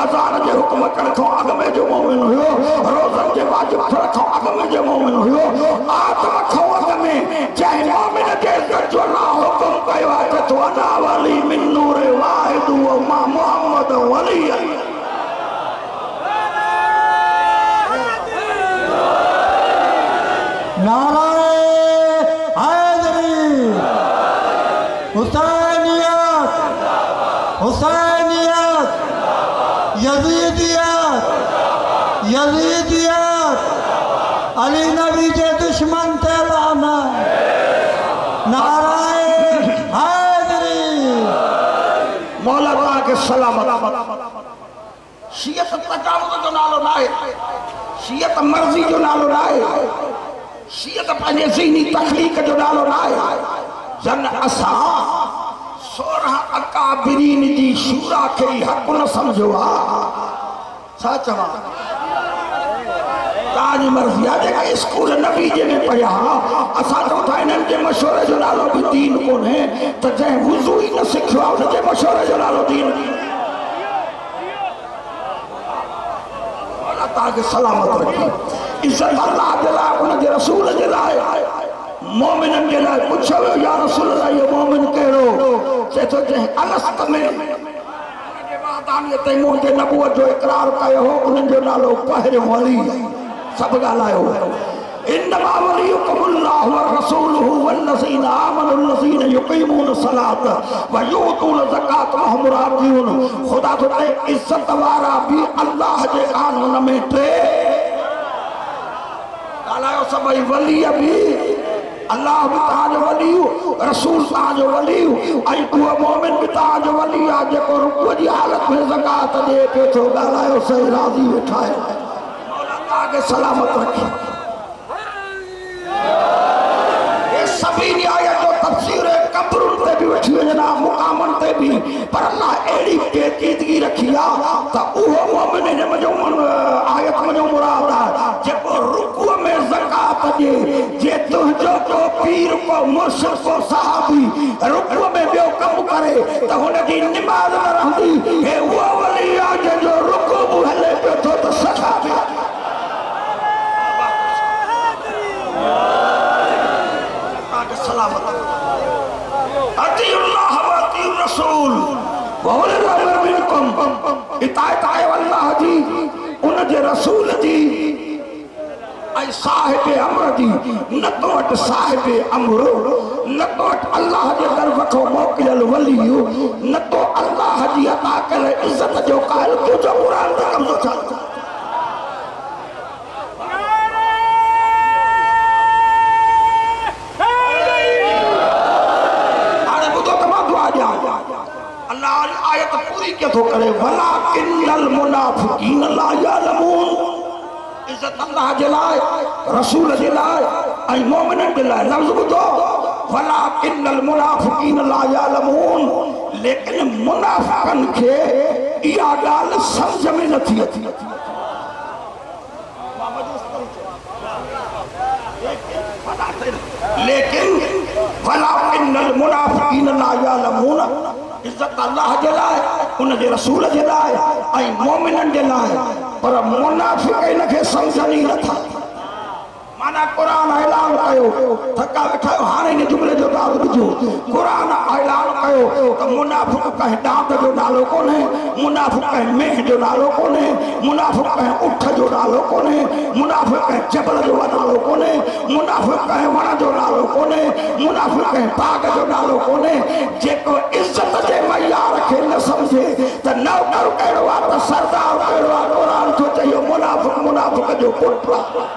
अज़ान जे हुक्म करण खां अॻु में जो मोमिन हुयो रोज़नि जे वाजिब थियण खां अॻु में जो मोमिन हुयो आदम खां अॻु में जंहिं मोमिन जे इज़्ज़त जो अल्लाह हुकुम कयो आहे त तो अना वली मिन नूर वाहिद व मां मोहम्मद वली
नाराए हैदरी हुसैनियत हुसैनियत यजीदियत यजीदियत अली नबी के दुश्मन ते लानत नाराए हैदरी
मौला ताला के सलामत शियत तजावुज़ जो नालो ना है शियत मर्जी जो नालो ना है शियत पंहिंजे ज़हनी तखलीक जो नालो ना है जन असां 16 अकाबिरीन जी शूरा के हक़ न समझो छा चवां ताजी मर्जी आहे जेका स्कूल नबी जे में पढ़िया असां चऊं था इन्हनि जे मशवरे जो नालो बि दीन कोन्हे त जंहिं वुज़ू ई न सिखियो आहे उनजे मशवरे जो नालो दीन ताके सलामत रखी इज्जत अल्लाह जे लाइ उनजे रसूल जे लाइ मोमिननि जे लाइ पुछियो वियो या रसूल अल्लाह इहो मोमिन कहिड़ो चए थो जंहिं अलस्त में उनजे वादानियत ते मुंहिंजे नबूअत जो इक़रार कयो हो उन्हनि जो नालो पहिरियों अली सभु ॻाल्हायो इन्नमा वलियुकुमुल्लाह व रसूलुहु वल्लज़ीना आमनु अल्लज़ीना युक़ीमून सलात व युतून ज़कात व हुम राज़िऊन खुदा तो इज्जत वारा भी अल्लाह जे कानून में टे ॻाल्हायो सभई वली भी अल्लाह भी तव्हांजो वली रसूल तव्हांजो वली ऐं उहो मोमिन भी तव्हांजो वली आहे जेको रुकूअ जी हालत में ज़कात ॾिए पियो थो ॻाल्हायो सही राज़ी वेठा आहियो मौला तव्हांखे सलामत रखे सभी न्याय जो तफसीर कब्रुन ते भी वठी वञा मुकामन ते भी पर अल्लाह अहिड़ी पेचीदगी रखी आहे त उहो मोमिन हिन जो आयत में मुराद आहे जेको रुकूअ में ज़कात ॾिए जे तुंहिंजो को पीर को मुर्शिद को सहाबी रुकूअ में ॿियो कमु करे त हुनजी निमाज़ न रहंदी हे उहो वली आहे जंहिंजो रुकू बि हले पियो थो त सखा बि सलामत अतीउल्लाह व अतीउर रसूल व उलिल अम्र मिनकुम इताअत आहे अल्लाह जी उन जे रसूल जी ऐं साहिब अमर जी न तो वटि साहिब अमर न तो वटि अल्लाह जे तरफ़ खां मोकिलियल वली न तो अल्लाह जी अता कयल इज़त जो क़ाइल तुंहिंजो क़ुरान ते कब्ज़ो छा हाणे ॿुधो त मां दुआ ॾियां अल्लाह आयत पूरी के थो करे वलाकिन्नल मुनाफ़िक़ीन ला यअलमून इज्जत अल्लाह जे लाइ रसूल जे लाइ ऐं मोमिननि जे लाइ लफ़्ज़ ॿुधो वलाकिन्नल मुनाफ़िक़ीन ला यअलमून लेकिन मुनाफ़िक़नि खे इहा ॻाल्हि सम्झ में नथी अचे लेकिन वलाकिन्नल मुनाफ़िक़ीन ला यअलमून इज्जत अल्लाह जे लाइ उन जे रसूल जे लाइ ऐं मोमिननि जे लाइ पर मुनाफ़िक़ इनखे सम्झनि ई नथा माना क़ुरान ऐलान कयो थका वेठा हाणे इन जुमिले जो दाद ॿुधो क़ुरान ऐलान कयो त मुनाफ़िक़ कंहिं डांद जो नालो कोन्हे मुनाफ़िक़ कंहिं मेंह जो नालो कोन्हे मुनाफ़िक़ कंहिं उठ जो नालो कोन्हे मुनाफ़िक़ कंहिं जबल जो नालो कोन्हे मुनाफ़िक़ कंहिं वण जो नालो कोन्हे मुनाफ़िक़ कंहिं बाग जो नालो कोन्हे जेको इज़त जे मयार खे न सम्झे त नौकर कहिड़ो आहे त सरदार कहिड़ो आहे क़ुरान थो चयो मुनाफ़िक़ मुनाफ़िक़ जो पुटु आहे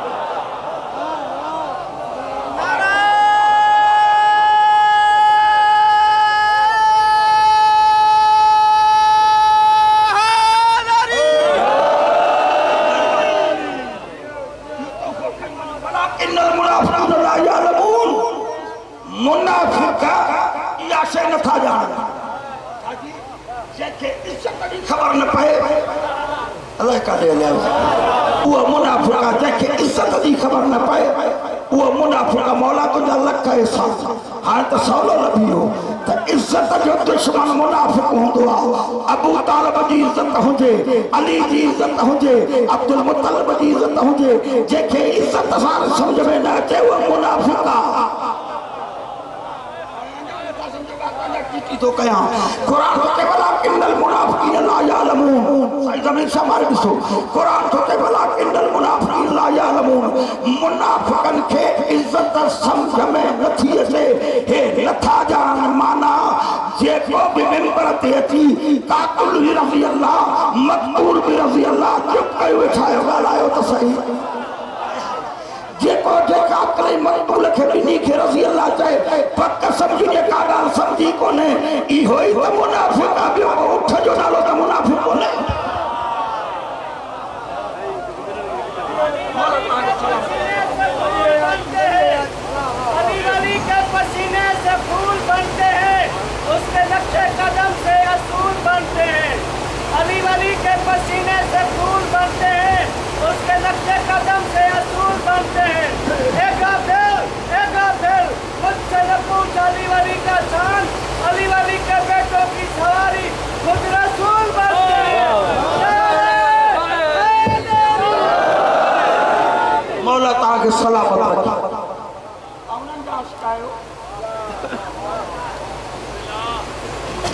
मुनाफ़िक़ इहा शइ नथा ॼाणनि जंहिंखे इज़त जी ख़बर न पए अलाए काॾे हलिया उहा मुनाफ़िक़ जंहिंखे इज़त जी ख़बर न पए उहा मुनाफ़िक़ मौला तुंहिंजा लख हिसा हाणे त सवलो न बीहो त इज़त जो दुश्मन मुनाफ़िक़ हूंदो आहे अबू तालिब जी इज़त हुजे अली जी इज़त हुजे अब्दुल मुतलिब जी इज़त हुजे जंहिंखे इज़त सां सम्झ में न अचे उहा मुनाफ़िक़ आहे तो कया कुरान तो के भला किन्नल मुनाफिकीन ला यअलमून सही जमीन से मारे दिसो कुरान तो के भला किन्नल मुनाफिकीन ला यअलमून मुनाफिकन के इज्जत समझ में नथी अचे हे नथा जान माना जे को भी मिंबर ते अची काकुल भी रज़ी अल्लाह मकबूर भी रज़ी अल्लाह चुप कयो वेठायो ॻाल्हायो त सही जेको जेका अकल मक़बूल खे ॾिनी खे रज़ी अल्लाह चए पक सम्झी जेका ॻाल्हि सम्झी कोन्हे इहो ई त मुनाफ़िक़ आहे ॿियो उठ जो नालो त मुनाफ़िक़ कोन्हे
अली वली के पसीने से फूल बनते हैं उसके नक्शे कदम से असूल बनते हैं अली वली के पसीने से फूल बनते हैं उसके नक्शे कदम से असूल बनते हैं एक गाफिल मुझसे न पूछ अली वली का शान अली वली के बेटों की सवारी खुद रसूल बनते हैं
मौला तव्हांखे सलामत रखे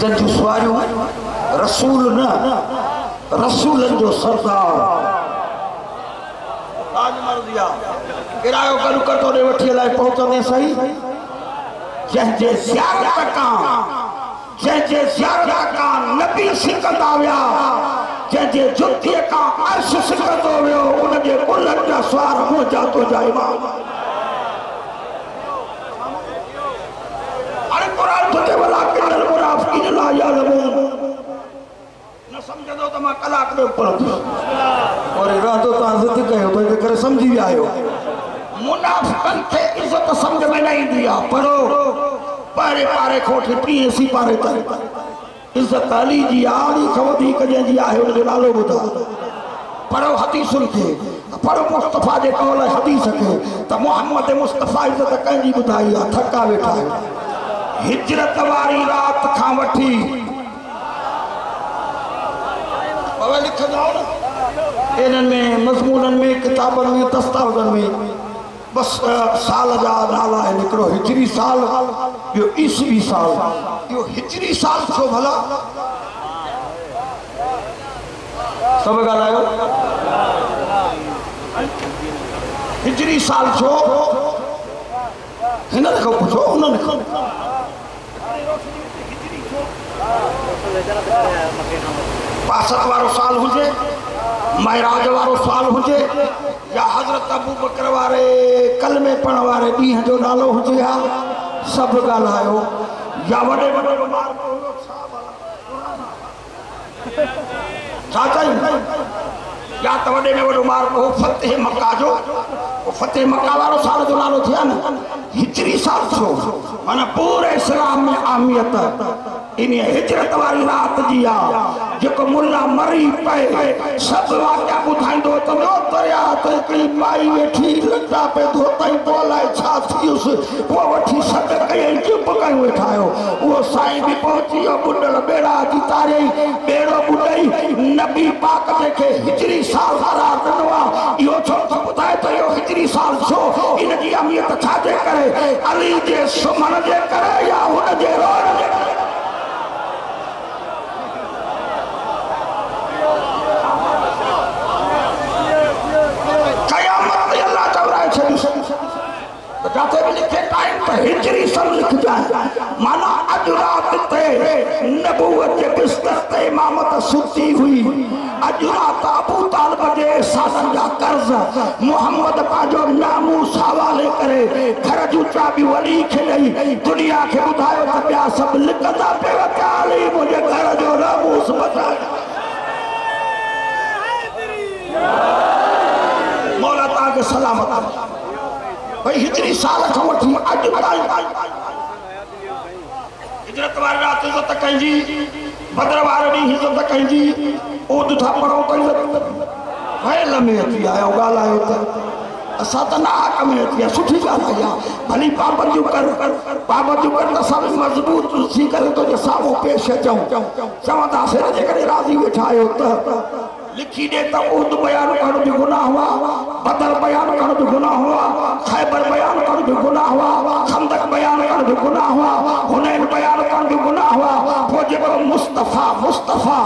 जंहिंजूं सुवारियूं रसूल न रसूलनि जो सरदार किरायो करू कटो ॾे वठी लाइ पहुचंदे सही जंहिंजे ज़ियारत खां नबी सिकंदा विया जंहिंजे जुतीअ खां अर्श सिकंदो वियो उनजे कुलनि जा स्वार मुंहिंजा तुंहिंजा इमाम हाणे क़ुरान थो चए वलाकिन्नल मुनाफ़िक़ीन ला यअलमून न सम्झंदो त मां कलाक में पढ़ंदुसि और इरादो तव्हां ज़िद कयो त करे सम्झी विया आहियो मुनाफ़िक़नि खे इज़त सम्झ में न ईंदी आहे पढ़ो पारे पारे खोटी पीए सी पारे ताईं इज़त अली जी आड़ी खां वधीक जंहिंजी आहे हुनजो नालो ॿुधा पढ़ो हदीसुनि खे पढ़ो मुस्तफ़ा जे कौल हदीस खे त मुहम्मद मुस्तफ़ा इज़त कंहिंजी ॿुधाई आहे थका वेठा हिजरत वारी रात खां वठी लिखंदा इन्हनि में मज़मूननि में किताबनि में दस्तावेज़नि में बस साल जा नाला है हिकिड़ो हिजरी साल ॿियो ईसवी साल। इहो हिजरी साल छो भला? सब ॻाल्हायो। हिजरी साल छो? हिन खां पुछो हुननि खां। पासत वारो साल हुजे, महराज वारो साल हुजे, या हज़रत अबू बकर वारे कलमे पढ़ण वारे ॾींहं जो नालो हुजे, हा सभु ॻाल्हायो। या वॾे वॾे छा चई? या त वॾे में वॾो ॿार हो फतेह मक्का जो, फतेह मक्का वारो साल जो नालो थिया न। हिजरी साल छो? माना पूरे इस्लाम में अहमियत इन हिजरत वारी रात जी आहे जेको मुल्ला मरी पए सभु वाक़िया ॿुधाईंदो त दरिया ते हिकिड़ी माई वेठी लटा पे धोतई तो अलाए छा थियुसि, पोइ वठी सॾ कयईं चुप कयूं वेठा आहियो। उहो साईं बि पहुची वियो बुॾल ॿेड़ा जी तारियईं, ॿेड़ो बुॾई नबी पाक जेके हिजरी साल करार ॾिनो आहे। इहो छो थो ॿुधाए त इहो हिजरी साल छो? इन जी अहमियत छाजे करे? अली जे सुम्हण जे करे या हुन जे रोअण जे करे? जाते भी लिखे टाइम पर हिजरी सन लिख जाए। माना अज रात ते नबूवत के बिस्तर ते इमामत सुती हुई। अज रात अबू तालिब जे सासन जा कर्ज मोहम्मद पाजो नामूस हवाले करे घर जूं चाबियूं वली खे ॾेई दुनिया खे ॿुधायो त ॿिया सभु लिकंदा पिया त अली मुंहिंजे घर जो नामूस बचाए। मौला तव्हांखे सलामत भाई हिजरी साल खां वठी अॼु ताईं हिजरत वारी रात इज़त कईंजी, बदर वारे ॾींहुं इज़त कईंजी, ऊद था पढ़ो त इज़त फैल में अची आयो। ॻाल्हायो त असां त ना हक़ में अची आया। सुठी ॻाल्हि आहे भली पाबंदियूं कर, पाबंदियूं कर त असां बि मज़बूत थी करे तुंहिंजे साम्हूं पेश अचूं। चवंदासीं न जेकॾहिं राज़ी वेठा आहियो त लिखी दे तो ऊद बयान करण भी गुनाह हुआ, बदर बयान करण भी गुनाह हुआ, खैबर बयान करण भी गुनाह हुआ, खंदक बयान करण भी गुनाह हुआ, हुनैन बयान करण भी गुनाह हुआ। वो जेको मुस्तफा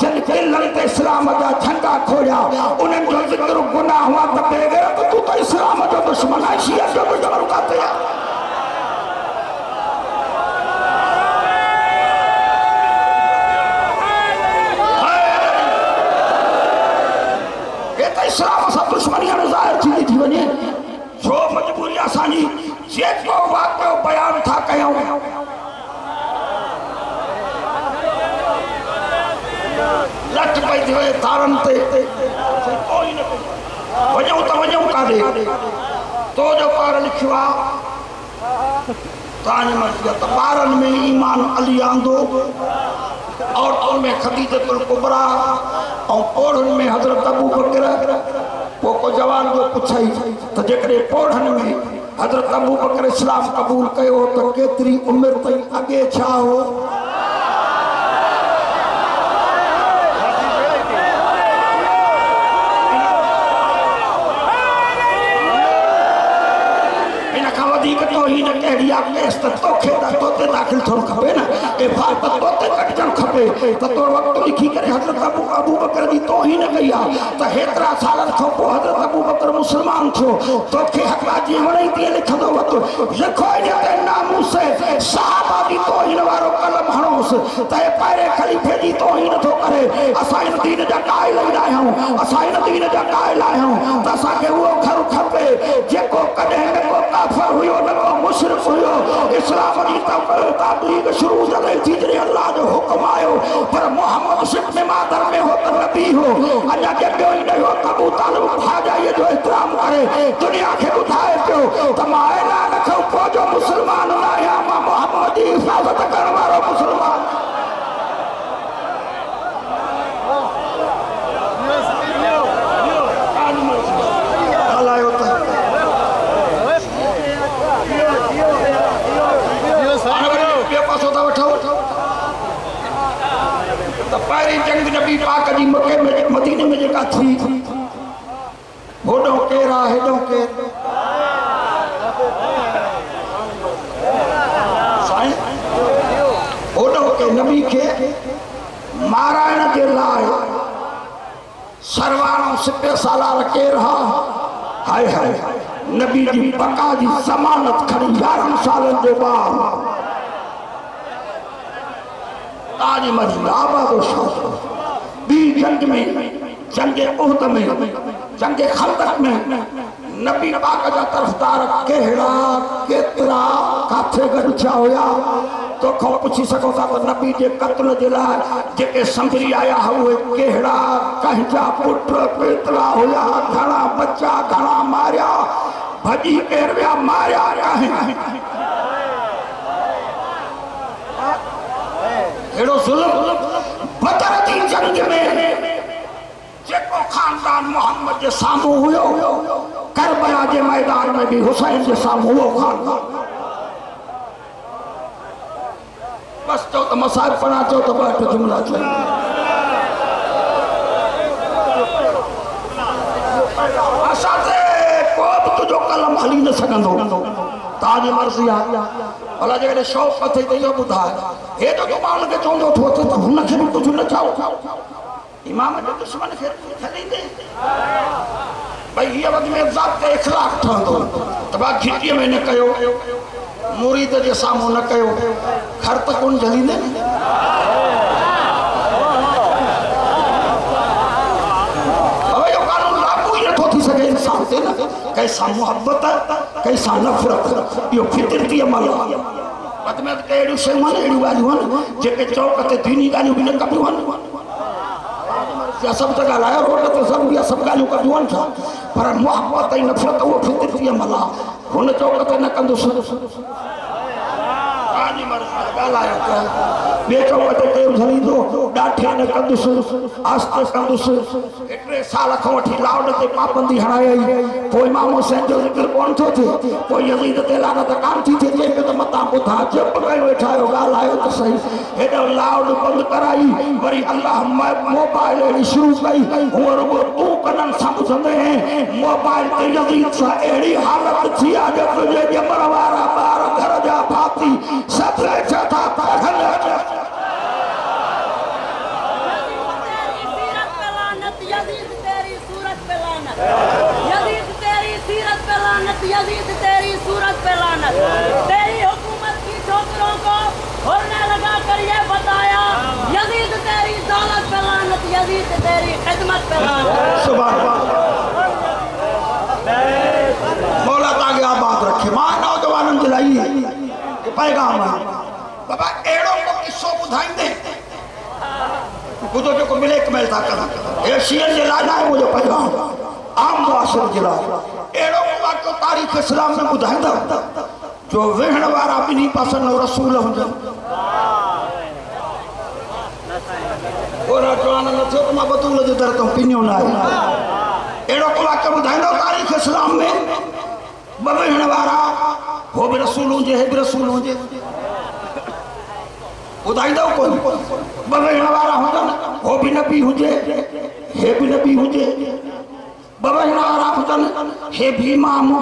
जिन के लड़ते इस्लाम जा झंडा खोया उन्हनि जो जिक्र गुनाह हुआ त बेगैरत तू तो इस्लाम जो दुश्मन है, शिया जो दुश्मन काते है। इस्लाम सां दुश्मनी हाणे ज़ाहिर थी वञे छो? मजबूरी असांजी जेको वाक़ियो बयान था कयूं लट पई थी वञे तारनि ते वञूं त वञूं काॾे? तो जो ॿार लिखियो आहे तव्हांजी मर्ज़ी आहे त ॿारनि में ईमान अली आंदो और उनमें खदीजतुल कुबरा और पोढ़न में हजरत अबू बकर। वो को जवान जो पुछई त जेकॾहिं पोढ़न में हजरत अबू बकर इस्लाम कबूल कयो त केतिरी उमिरि ताईं अॻे छा हो? तोहीन कहिड़ी आहे केस त तोखे त तोते दाख़िल थियणु खपे न, एफआईआर त तोते कढणु खपे त तो वक़्तु लिखी करे हज़रत अबू बकर जी तोहीन कई आहे त हेतिरा सालनि खां पोइ हज़रत अबू बकर मुस्लमान थियो, तोखे हक़ा जी वणे तीअं लिखंदो वक़्तु लिखो इन ते नामूस सहाबा जी तोहीन वारो कलम हणोसि त हे पहिरें ख़लीफ़े जी तोहीन थो करे। असां इन दीन जा क़ाइल आहियूं, असां इन दीन जा क़ाइल आहियूं त असांखे उहो घर खपे जेको कॾहिं न को काफ़िर हुयो न को मुशरिक हुयो। इस्लाम जी तबलीग शुरू जॾहिं थी जॾहिं अल्लाह जो हुक्म आयो पर मोहम्मद सिर्फ में मादर में हो त नबी हो। अञा के ॿियो ई न हो त अबू तालिब भाॼाईअ जो एतिराम करे दुनिया खे ॿुधाए पियो त मां ऐलान कयो पोइ जो मुस्लमान न आहियां, मां मोहम्मद जी हिफ़ाज़त करण वारो मुस्लमान। पहिरीं जंग नबी पाक जी मके में मदीने में जेका थी होॾो केरु आहे हेॾो केरु नबी के मारायण जे लाइ सरवाणो सिपे सालार के रहा हाय हाय नबी जी बका जी जमानत खड़ी 11 सालन जो बाद ताज मस्जिद आबाद शाह बी जंग में जंगे उहद में जंगे खंदक में नबी पाक जा तरफदार केड़ा केतरा काथे गॾिया हुया तो खो पुछी सको था तो नबी जे कत्ल जे लाइ जेके संभरी आया हुए केड़ा कंहिंजा पुट पेतरा हुया घणा बच्चा घणा मारिया भजी केर विया मारिया एड़ो जुल्म बदर जी जंग में जेको खानदान मोहम्मद जे सामू हुयो करबला जे मैदान में भी हुसैन जे सामू हुओ खानदान बस चो तो मसाइल पढ़ा चो तो बाट जुमला चाहिए असाते को भी तुझो कलम हली न सकंदो ताजी मर्जी आ भला जे शौक पथे ते यो बुधाए हे तो माण्हू के चोंदो थो तो हुन खे भी कुछ न चाहो इमाम जो दुश्मन खे छॾींदे भाई ये वक़्त में ज़ात इखलाक ठहंदो त बा खिटी में न कयो मुरीद जे सामू न कयो घर तक कोन जलींदे अब यो कानून लागू ही नथो थी सके इंसान ते न कैसा मोहब्बत कैसा नफरत यो फितरती अमल वक़्त में केड़ू शयूं एड़ियूं ॻाल्हियूं जेके चौक ते दीनी ॻाल्हियूं बि न कबियूं सब जगह लाया रोड तो सब भी सब गालियों का दुआन था पर मोहब्बत ही नफरत वो फितरती अमल हुन चौक ते न कंदो आनी मर गालाया का बे चौक ते केर झलींदो डाठे न कंदुस आस्ते कंदुस एटरे साल खो वठी लाउड ते पाबंदी हणाई कोई इमाम हुसैन जो जिक्र कोन थो थे कोई यजीद ते लानत कान थी थे जे तो मता बुधा जब कयो वेठायो गालायो त सही एडो लाउड बंद कराई वरी अल्लाह मोबाइल एडी शुरू कई हुअ रुगो तू कनन समझंदे मोबाइल ते यजीद सा एडी हालत थी आ जो तुझे जबर वारा बार घर जा भाती सब चथा पखन
यजीद तेरी सूरत पे लानत यजीद तेरी सीरत पे लानत यजीद तेरी सूरत पे लानत तेरी हुकूमत की ठोकरों को होने लगा कर ये बताया यजीद तेरी दौलत पे लानत यजीद तेरी खिदमत पे लानत
सुभान मौला ताके आबाद रखे मां नौजवानन दिलाई पैगाम बाबा एड़ो को किस्सो बुधाइंदे बुधो जो को मिले कमल था कर ये शियर जे लाना है मुझे पैगाम आम मुआशिर जे लाना एड़ो को वाक्य तारीख इस्लाम में बुधाइंदा जो वेहण वारा बिनी पासन रसूल हुंजन और जवान न थियो तो मां बतूल जे दर तो पिनियो ना एड़ो को वाक्य बुधाइंदा तारीख इस्लाम में बवेहण वारा हो भी रसूल हुंजे है भी रसूल हुंजे बुधाइंदा कोई बवेहण वारा हुंजन हो भी नबी हुंजे है भी नबी हुंजे बवेहण वारा हुंजन है भी इमाम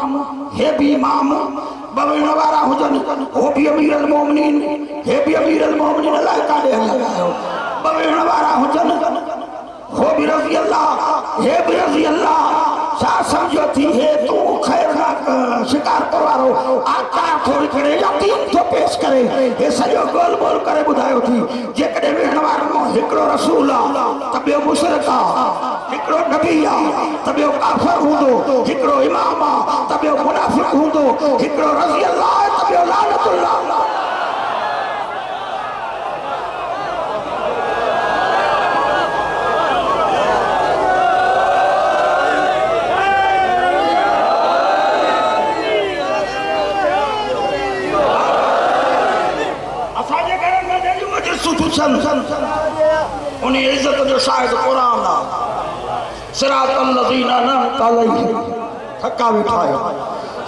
बवेहण वारा हुंजन हो भी अमीर अल मोमिनीन है भी अमीर अल मोमिनीन अल्लाह का दे लगायो बवेहण वारा हुंजन हो भी रज़ी अल्लाह है भी रज़ी अल्लाह सा समझो थी है तू खैर ना शिकार करवारो आका थोड़ी करे यकीन तो पेश करे ये सजो गोल बोल करे बुधायो थी जे कदे वेहण वारो हिकड़ो रसूल तबे मुशरका हिकड़ो नबी तबे काफिर हुंदो हिकड़ो इमाम तबे मुनाफिक हुंदो हिकड़ो रज़ी अल्लाह तबे लानतुल्लाह उन इज्जत जो शायद कुरान सिरातल लज़ीना अनअमत अलैहिम थका बिठायो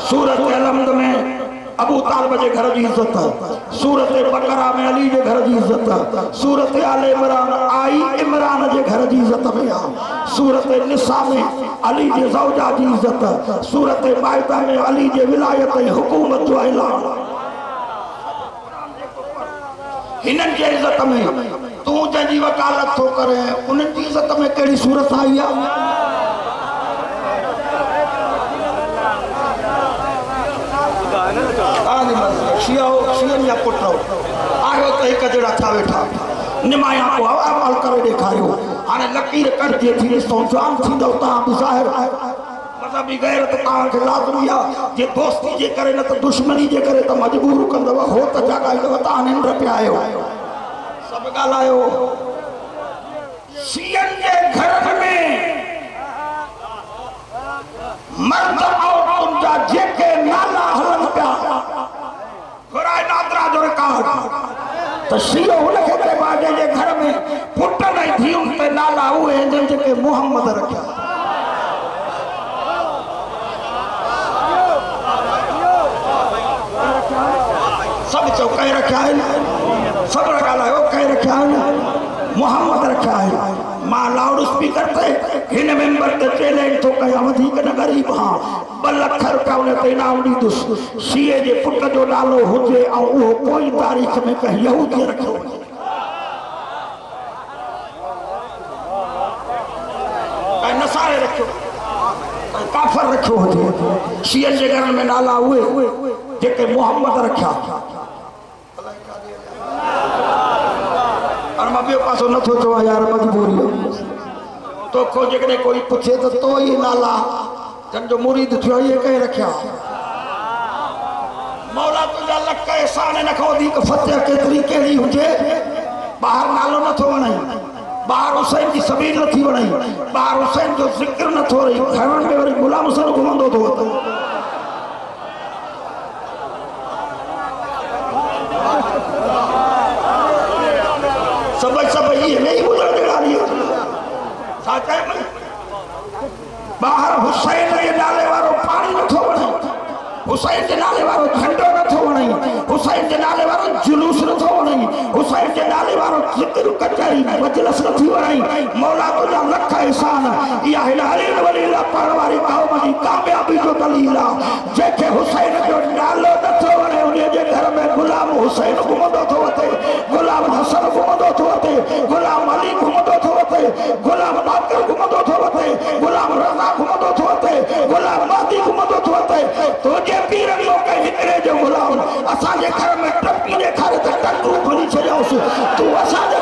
सूरत अलहम्द में अबू तालिब जे घर जी इज्जत सूरत बकरा में अली जे घर जी इज्जत सूरत आले इमरान आई इमरान जे घर जी इज्जत में सूरत निसा में अली जे ज़ौजा जी इज्जत सूरत माइदा में अली जे विलायत हुकूमत जो ऐलान हिनन जे इज्जत में तू जंहिंजी वकालत थो करे उन्हनि जी इज्जत में कहिड़ी सूरत आई आहे? शियनि जा पुट आयो त हिकु जहिड़ा था वेठा निमाया को अवाल करे ॾेखारियो हाणे लकीर कटिजे थी ॾिसो जान थींदो तव्हां बि ज़ाहिर मज़हबी गैरत तव्हांखे लाज़मी आहे जे दोस्ती जे करे न त दुश्मनी जे करे त मजबूर कंदव हो त जॻाईंदव तव्हां निंड पिया आहियो सभु ॻाल्हायो शियनि जे घर में मर्द औरतुनि जा जेके नाला हलनि पिया घुराए नादरा जो रिकॉर्ड त शियो हुनखे चइबो आहे जंहिंजे घर में पुटनि ऐं धीउनि ते नाला उहे आहिनि जेके मुहम्मद रखिया सभु चओ कंहिं रखिया आहिनि सभु ॻाल्हायो कंहिं रखिया आहिनि मुहम्मद रखिया आहिनि मां लाउड स्पीकर ते हिन मेंबर ते चैलेंज थो कयां वधीक न ग़रीब हां 2 लख रुपया उन ते इनाम ॾींदुसि सीए जे पुट जो नालो हुजे ऐं उहो कोई तारीख़ में कंहिं यहूदी रखियो हुजे कंहिं नसारे रखियो कंहिं काफ़र रखियो हुजे सीएन जे घर में नाला उहे जेके मुहम्मद रखिया और मैं पासो न थो चवां यार मजबूरी तो को जेकॾहिं कोई पुछे तो ई नाला जंहिंजो मुरीद थियो इहे कंहिं रखिया मौला तुंहिंजा लख एहसान न खां वधीक फतेह केतिरी कहिड़ी हुजे ॿाहिरि नालो नथो वणाई ॿाहिरि हुसैन जी सबीर नथी वणाई ॿाहिरि हुसैन जो ज़िक्र नथो रही घरनि में वरी गुलाम हुसैन घुमंदो थो सब ये नहीं गुजर गाड़ी साचा बाहर हुसैन के नाले वारो पानी न थो वणे हुसैन के नाले वारो झंडो न थो वणे हुसैन के नाले वारो जुलूस न थो वणे हुसैन के नाले वारो जिक्र कचहरी मजलिस न थी वणे मौला तुझा लख एहसान या हिन हरीन वलीला पढ़ वारी क़ौम जी कामयाबी जो दलील आहे जेके हुसैन जो नालो न थो वणे उन जे घर में गुलाम हुसैन घुमंदो थो वठे गुलाम हसन घुमंदो थो वठे गुलाम अली घुमंदो थो वठे गुलाम बाकर घुमंदो थो वठे गुलाम रज़ा घुमंदो थो वठे गुलाम महदी घुमंदो थो वठे तुझे पीर जो कंहिं हिकिड़े जो गुलाम असांजे घर में टपी ॾेखारे त टंगू भरी छॾियोसि तूं असांजे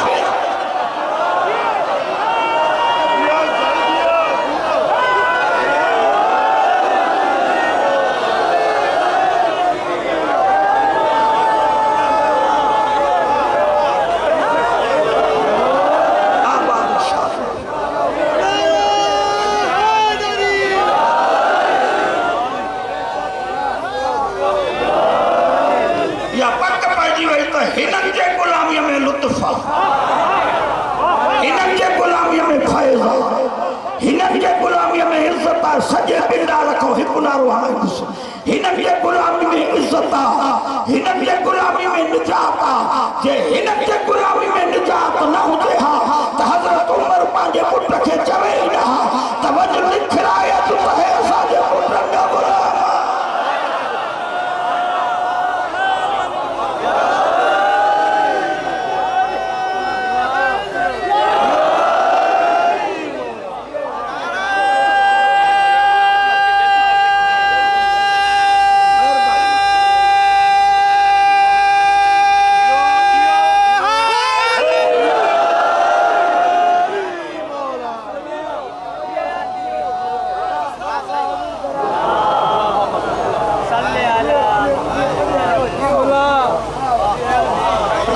सजे पिंडा रखो हिकु नारो हाणे हिन जे गुलामी में इज्जत आहे हिन जे गुलामी में निजात आहे जे हिन जे गुलामी में निजात न हुजे हा त हज़रत उमर पंहिंजे पुट खे चवे ई न त वञ लिखराए अच त हे असांजे पुटनि जा गुलाम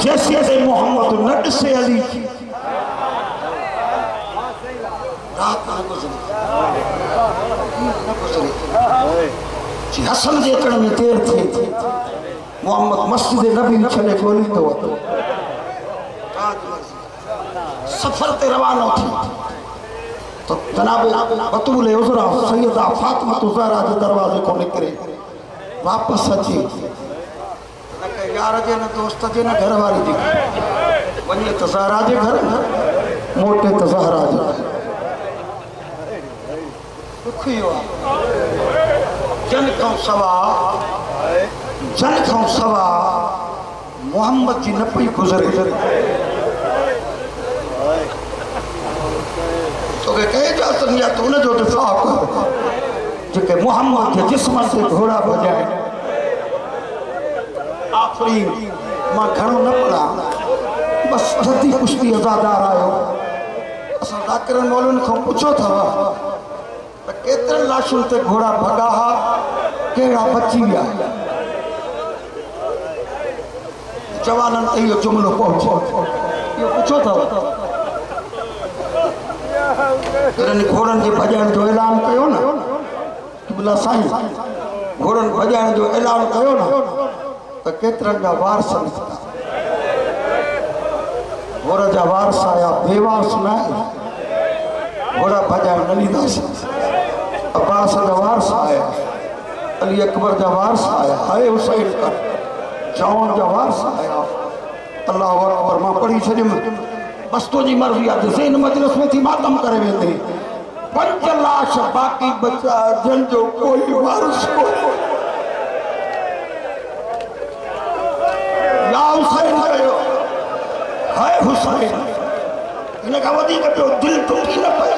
जैसे मोहम्मद नट से अली रात न गुजरी हसन जे अचण में देर थी मोहम्मद मस्जिद नबी छॾे ॻोल्हींदो सफ़र ते रवानो थी तो जनाब बतूल उज़रा सैयदा फातिमा ज़हरा जे दरवाज़े को निकिरे वापस अची यार जे न दोस्त जे न घर वारी जी वञे त ज़हरा जे घर मोटे त ज़हरा जे घर दुख इहो आहे जन खां सवा मोहम्मद जी न पई गुज़रे तोखे कहे जा सघिया त उनजो दिफ़ा कर जेके मोहम्मद जे जिस्म ते घोड़ा भॼाए। आखिरी मां घणो न पढ़ा बस जल्दी कुश्ती अज़ादार आयो असां ज़ाकिरनि मौलवियुनि खां पुछो अथव त केतिरनि लाशुनि ते घोड़ा भॻा हा कहिड़ा बची विया जवाननि ते इहो जुमिलो पहुचो इहो पुछो अथव घोड़नि जे भॼाइण जो ऐलान कयो न बोला साईं घोड़नि भॼाइण जो ऐलान कयो न त केतिरनि जा वारस निकिता घोड़ जा वारस आया बेवास न घोड़ा भॼाइण न ॾींदासीं। अब्बास जा वारस आया अली अकबर जा वारस आया हाय हुसैन कर जौन जा वारस आया अल्लाह अकबर मां पढ़ी छॾियुमि बस तुंहिंजी मर्ज़ी आहे ज़ेन मजलिस में थी मातम करे वेंदे 5 लाश बाक़ी बचा जंहिंजो कोई वारस कोन्हे या हुसैन कयो हाय हुसैन इन खां वधीक ॿियो दिलि टुटी न पए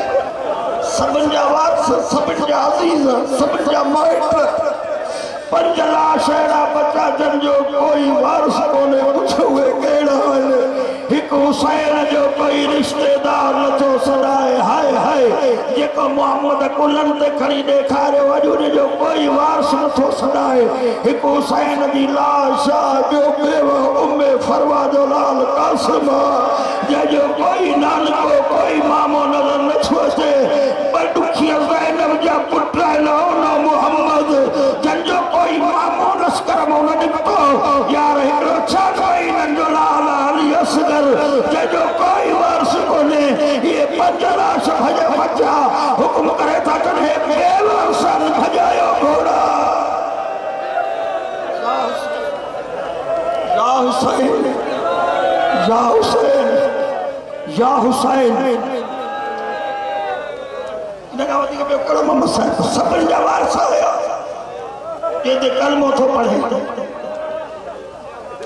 सभिनि जा वारस सभिनि जा अज़ीज़ सभिनि जा माइट 5 लाश अहिड़ा बचा जंहिंजो कोई वारस कोन्हे पुछो उहे कहिड़ा आहिनि हिकु हुसैन जो कोई रिश्तेदार नथो सॾाए हाय हाय जेको मोहम्मद कुलनि ते खणी ॾेखारियो अॼु उनजो कोई वारस नथो सॾाए हिकु हुसैन जी लाश आहे ॿियो बेवा उम्मे फरवा जो लाल कासिम जंहिंजो कोई नानको कोई मामो नज़र नथो अचे ॾुखिया ज़ैनब जा पुट आहिनि मोहम्मद जंहिंजो कोई मामो लश्कर मां न निकितो यार हिकिड़ो छा कोई नंढो लाल अली असगर जंहिंजो कोई वारस कोन्हे इहे 5 लाश बचा हुकुम करे था कॾहिं बेवारसन भॼायो घोड़ा या हुसैन या हुसैन या हुसैन इन खां वधीक ॿियो कहिड़ो मसइलो सभिनि जा वारस आया जंहिंते कलमो थो पढ़े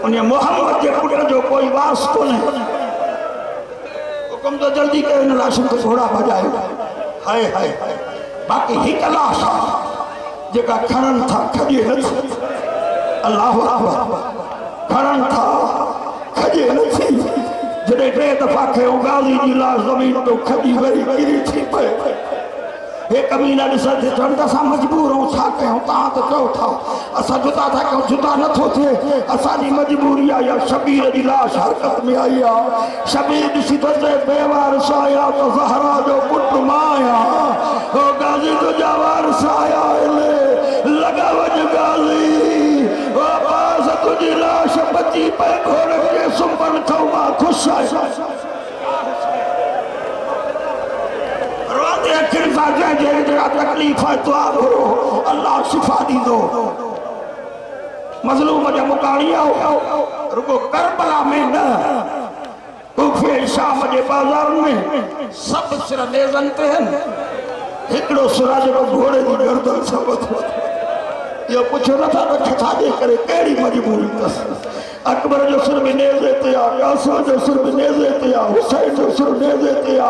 उन मोहम्मद जे पुट जो कोई वारस कोन्हे हुकुम तो जल्दी कयो इन लाशुनि खे घोड़ा भॼायो हाय हाय बाक़ी हिकु लाश जेका खणनि था खॼे नथी अल्लाह अकबर खणनि था खॼे नथी जॾहिं 3 दफ़ा खयो गाज़ी जी लाश ज़मीन तो खॼी वरी किरी थी पए हे कमीना ॾिसण ते चवनि त असां मजबूर आहियूं छा कयूं तव्हां त चओ था असां जुदा था कयूं जुदा नथो थिए असांजी मजबूरी आहे या शबीर जी लाश हरकत में आई आहे शबीर ॾिसी त चए बेवारस आया त ज़हरा जो पुट मां आहियां हो गाज़ी तुंहिंजा वारस आया आहिनि लॻा वञ गाज़ी हो अब्बास तुंहिंजी लाश बची पए घोड़नि जे सुम्हण खां मां ख़ुशि आहियां तकलीफ़ है तो अल्लाह शिफा दींदो मज़लूम जा मुकाणी रुको करबला में न कूफे शाम जे बाज़ार में सब सिर नेज़न ते हिकिड़ो सिर जो घोड़े जी गर्दन सबत ये पुछो नथा त छा जे करे कहिड़ी मजबूरी अथसि अकबर जो सिर भी नेज़े ते आ कासिम जो सिर भी नेज़े ते आ हुसैन जो सिर नेज़े ते आ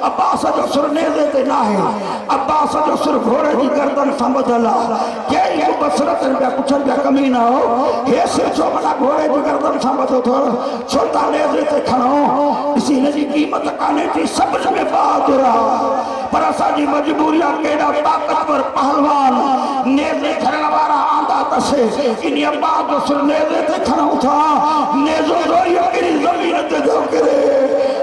अब्बास जो सिर नेज़े ते न आहे अब्बास जो सिर घोड़े जी गर्दन सां ॿधल आहे कहिड़ी बसरत पिया पुछनि पिया कमीना हो हे सिर छो भला घोड़े जी गर्दन सां ॿधो अथव छो था नेज़े ते खणो ॾिसी हिनजी क़ीमत कान्हे थी सभिनि में बहादुर आहे पर असांजी मजबूरी आहे केॾा ताक़तवर पहलवान नेज़े खणण वारा आंदा अथसि इन अब्बास जो सिर नेज़े ते खणूं था नेज़ो रोइयो किरी ज़मीन ते थो किरे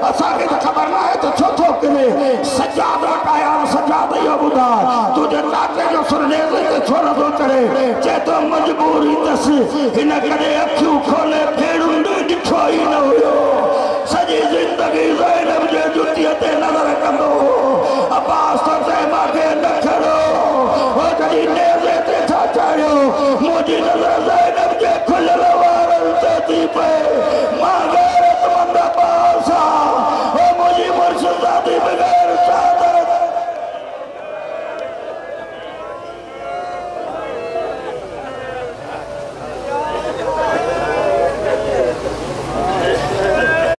असांखे त ख़बर न आहे त छो थो किरे सजाद वटि आया सजाद इहो ॿुधा तुंहिंजे चाचे जो सिर नेज़े ते छो नथो चढ़े चए थो मजबूरी अथसि हिन करे अखियूं खोले फेरूं ॾिठो ई न हुयो